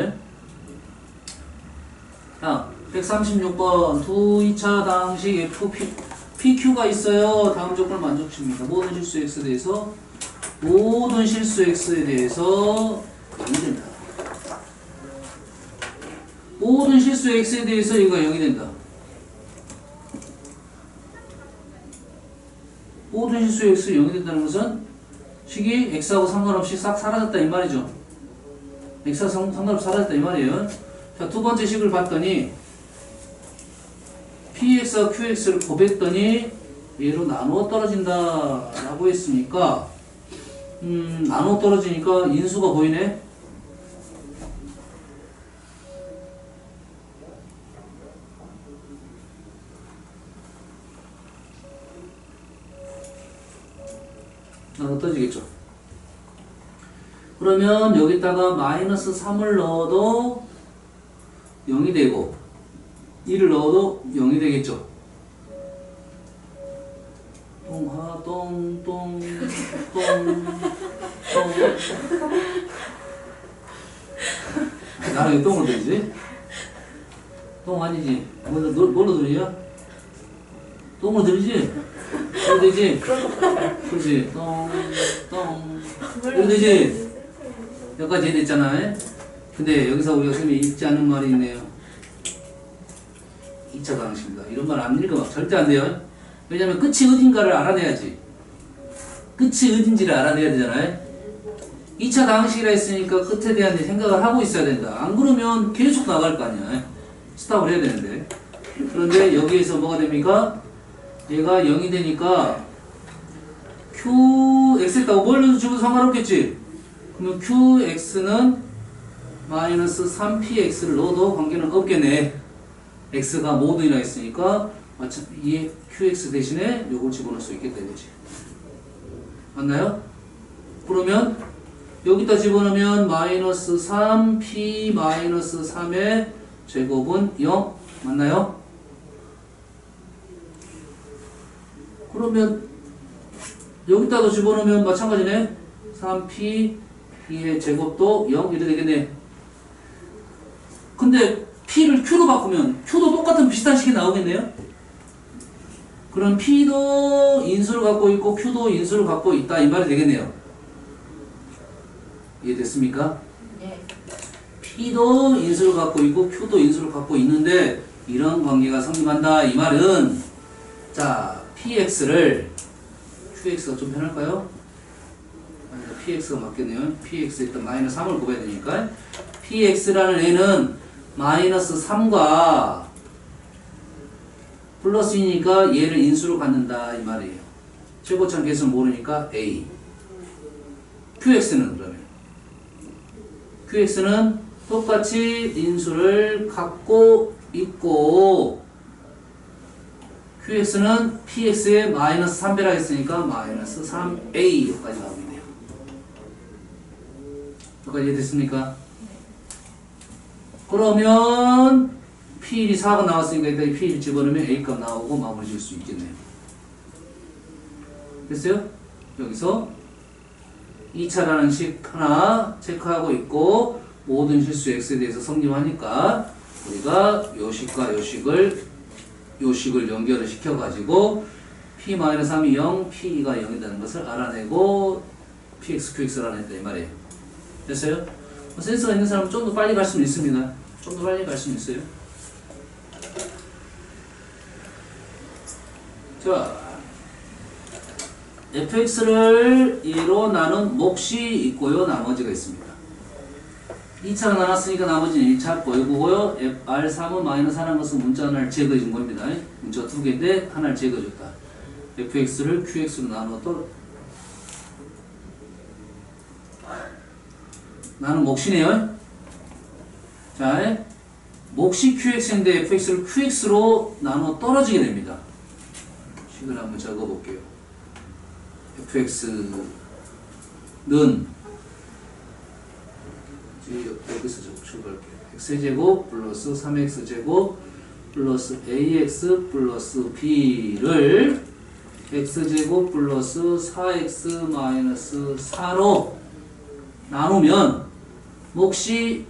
Speaker 1: 136번 2차 당식 F, PQ가 있어요. 다음 조건을 만족시킵니다. 모든 실수 X에 대해서 영이 된다. 모든 실수 X에 대해서 얘가 0이 된다. 모든 실수 X 0이 된다는 것은 식이 X하고 상관없이 싹 사라졌다 이 말이죠. X하고 상관없이 사라졌다 이 말이에요. 자, 두 번째 식을 봤더니 PX와 QX를 곱했더니 얘로 나누어 떨어진다 라고 했으니까 나누어 떨어지니까 인수가 보이네. 나누어 떨어지겠죠. 그러면 여기다가 마이너스 3을 넣어도 0이 되고 1을 넣어도 0이 되겠죠. 똥하 똥똥똥 나는 왜 똥을 들이지? 똥 아니지? 뭘로 들이냐? 똥을 들이지? 그래 되지? 그렇지. 똥 그래 되지? 여기까지 됐잖아. 근데 여기서 우리가 선생님이 읽지 않는 말이 있네요. 2차 방식입니다. 이런 말 안 읽으면 절대 안 돼요. 왜냐면 끝이 어딘가를 알아내야지. 끝이 어딘지를 알아내야 되잖아요. 2차 방식이라 했으니까 끝에 대한 생각을 하고 있어야 된다. 안 그러면 계속 나갈 거 아니야. 스탑을 해야 되는데. 그런데 여기에서 뭐가 됩니까? 얘가 0이 되니까 QX했다고 뭘 넣어도 지금 상관없겠지? 그러면 QX는 마이너스 3PX를 넣어도 관계는 없겠네. X가 모두이나 있으니까 이 QX 대신에 요걸 집어넣을 수 있겠다 이거지. 맞나요? 그러면 여기다 집어넣으면 마이너스 3P 마이너스 3의 제곱은 0 맞나요? 그러면 여기다도 집어넣으면 마찬가지네. 3P 2의 제곱도 0 이래 되겠네. 근데 P를 Q로 바꾸면 Q도 똑같은 비슷한 식이 나오겠네요. 그럼 P도 인수를 갖고 있고 Q도 인수를 갖고 있다 이 말이 되겠네요. 이해됐습니까?
Speaker 2: 네.
Speaker 1: P도 인수를 갖고 있고 Q도 인수를 갖고 있는데 이런 관계가 성립한다 이 말은, 자 PX를 QX가 좀 편할까요? PX가 맞겠네요. PX 일단 마이너스 3을 곱해야 되니까 PX라는 애는 마이너스 3과 플러스이니까 얘를 인수로 갖는다 이 말이에요. 최고점 개수는 모르니까 A. QX는 그러면 QX는 똑같이 인수를 갖고 있고 QX는 PX에 마이너스 3배라 했으니까 마이너스 3A 여기까지 나오겠네요. 여기까지 이해됐습니까? 그러면 P1이 4가 나왔으니까 일단 P1 집어넣으면 A값 나오고 마무리 지을 수 있겠네요. 됐어요? 여기서 2차라는 식 하나 체크하고 있고 모든 실수 X에 대해서 성립하니까 우리가 요 식과 요 식을 연결을 시켜가지고 P-3이 0, P2가 0이라는 것을 알아내고 PX, QX를 알아냈다 이 말이에요. 됐어요? 센스가 있는 사람은 좀 더 빨리 갈 수는 있습니다. 좀 더 빨리 갈 수는 있어요. 자, fx를 2로 나눈 몫이 있고요. 나머지가 있습니다. 2차가 나왔으니까 나머지는 1차 거이고요. R3은 마이너스 하나인 것은 문자 하나를 제거해 준 겁니다. 문자가 두 개인데 하나를 제거해줬다. fx를 qx로 나눠 나는 몫이네요. 자, 몫이 qx인데 fx를 qx로 나눠 떨어지게 됩니다. 식을 한번 적어볼게요. fx는 여기서 적을게요. x제곱 플러스 3x제곱 플러스 ax 플러스 b를 x제곱 플러스 4x 마이너스 4로 나누면 몫이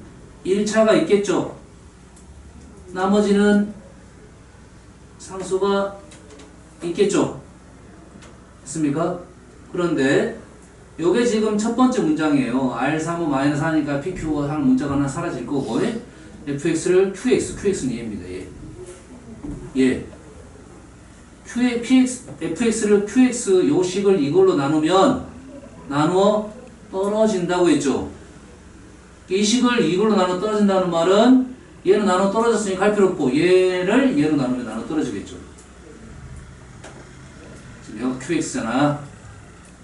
Speaker 1: 1차가 있겠죠. 나머지는 상수가 있겠죠. 됐습니까? 그런데 요게 지금 첫 번째 문장이에요. R3은 마이너스 하니까 PQ가 하는 문자가 하나 사라질 거고 fx를 qx는 얘입니다. 얘. fx를 qx 요식을 이걸로 나누면 나누어 떨어진다고 했죠. 이 식을 이걸로 나눠 떨어진다는 말은 얘는 나눠 떨어졌으니까 할 필요 없고 얘를 얘로 나누면 나눠 떨어지겠죠. 지금 여기 qx잖아.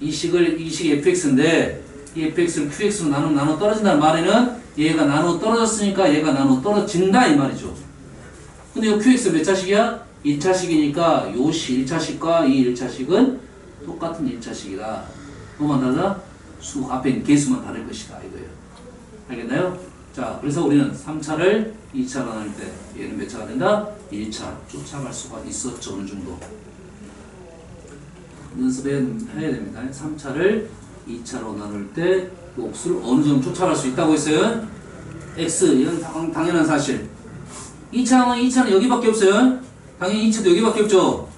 Speaker 1: 이 식이 fx인데 이 fx를 qx로 나누면 나눠 떨어진다는 말에는 얘가 나눠 떨어졌으니까 얘가 나눠 떨어진다 이 말이죠. 근데 이 qx 몇 차식이야? 1차식이니까 요 1차식과 이 1차식은 똑같은 1차식이다. 뭐만 달라? 수 앞에 있는 개수만 다를 것이다 이거예요. 알겠나요? 자, 그래서 우리는 3차를 2차로 나눌 때 얘는 몇 차가 된다? 1차 쫓아갈 수가 있었죠. 어느 정도 연습해야 됩니다. 3차를 2차로 나눌 때 몫을 어느 정도 쫓아갈 수 있다고 했어요. x 이건 당연한 사실. 2차는 여기밖에 없어요. 당연히 2차도 여기밖에 없죠.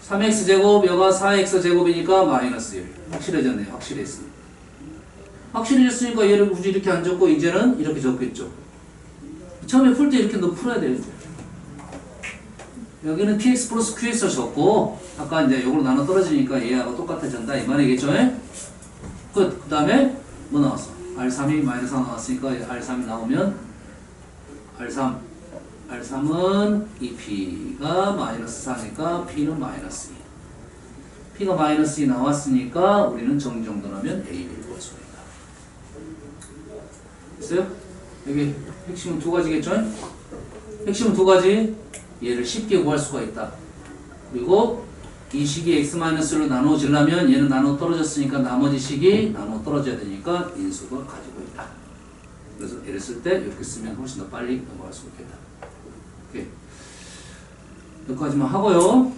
Speaker 1: 3x제곱 여가 4x제곱이니까 마이너스 1. 확실해졌네요. 확실해졌으니까 얘를 굳이 이렇게 안 적고 이제는 이렇게 적겠죠. 처음에 풀 때 이렇게 너 풀어야 돼요. 여기는 px 플러스 qx를 적고 아까 이제 요걸로 나눠 떨어지니까 얘하고 똑같아진다 이 말이겠죠. 끝. 그 다음에 뭐 나왔어? R3이 마이너스 4 나왔으니까 R3이 나오면 R3은 이 P가 마이너스 4니까 P는 마이너스 2. P가 마이너스 2 나왔으니까 우리는 정정돈하면 A, B를 구할 수가 있다. 됐어요? 여기 핵심은 두 가지겠죠? 핵심은 두 가지. 얘를 쉽게 구할 수가 있다. 그리고 이 식이 x-로 나눠지려면 얘는 나눠 떨어졌으니까 나머지 식이 나눠 떨어져야 되니까 인수가 가지고 있다. 그래서 얘를 쓸 때 이렇게 쓰면 훨씬 더 빨리 넘어갈 수 있겠다. 오케이. 여기까지만 하고요.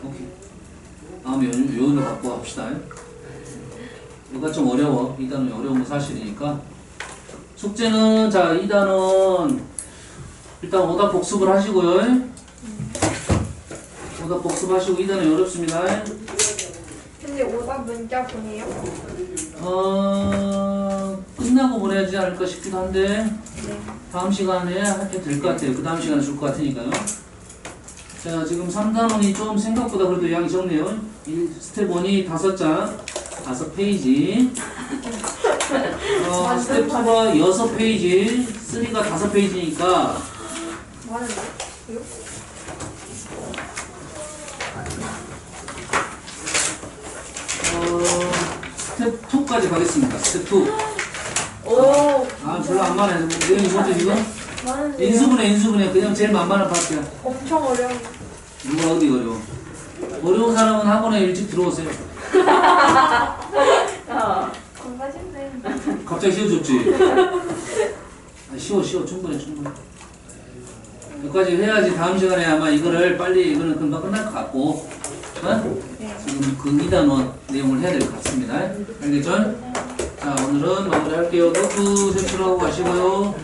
Speaker 1: 오케이. 다음에 요인을 갖고 합시다. 이거 좀 어려워. 이 단원이 어려운 건 사실이니까. 숙제는 자, 이 단원 일단 오답 복습을 하시고요. 오답 복습하시고 이 단원이 어렵습니다.
Speaker 3: 근데 오답 문자 보내요?
Speaker 1: 끝나고 보내야지 않을까 싶기도 한데
Speaker 3: 네.
Speaker 1: 다음 시간에 해도 될 것 같아요. 그 다음 시간에 줄 것 같으니까요. 자, 지금 3단원이 좀 생각보다 그래도 양이 적네요. 스텝 1이 5장 5페이지, 스텝 2가 6페이지, 3가 5페이지니까
Speaker 3: 많은데? 이거?
Speaker 1: 스텝 2까지 가겠습니다. 스텝 2.
Speaker 3: 오!
Speaker 1: 별로 안 많아요. 내용이 뭐죠 지금?
Speaker 3: 많은데요?
Speaker 1: 인수분해 그냥 제일 만만한 파트야.
Speaker 3: 엄청 어려운.
Speaker 1: 누가 어디 어려워? 어려운 사람은 학원에 일찍 들어오세요.
Speaker 3: 건가진데.
Speaker 1: 갑자기 쉬워졌지? 쉬워 충분해. 여기까지 해야지 다음 시간에 아마 이거를 빨리 이거는 금방 끝날 것 같고
Speaker 3: 네.
Speaker 1: 지금 그 2단원 내용을 해야 될 것 같습니다. 알겠죠? 자, 오늘은 마무리할게요. 노트 제출하고 가시고요.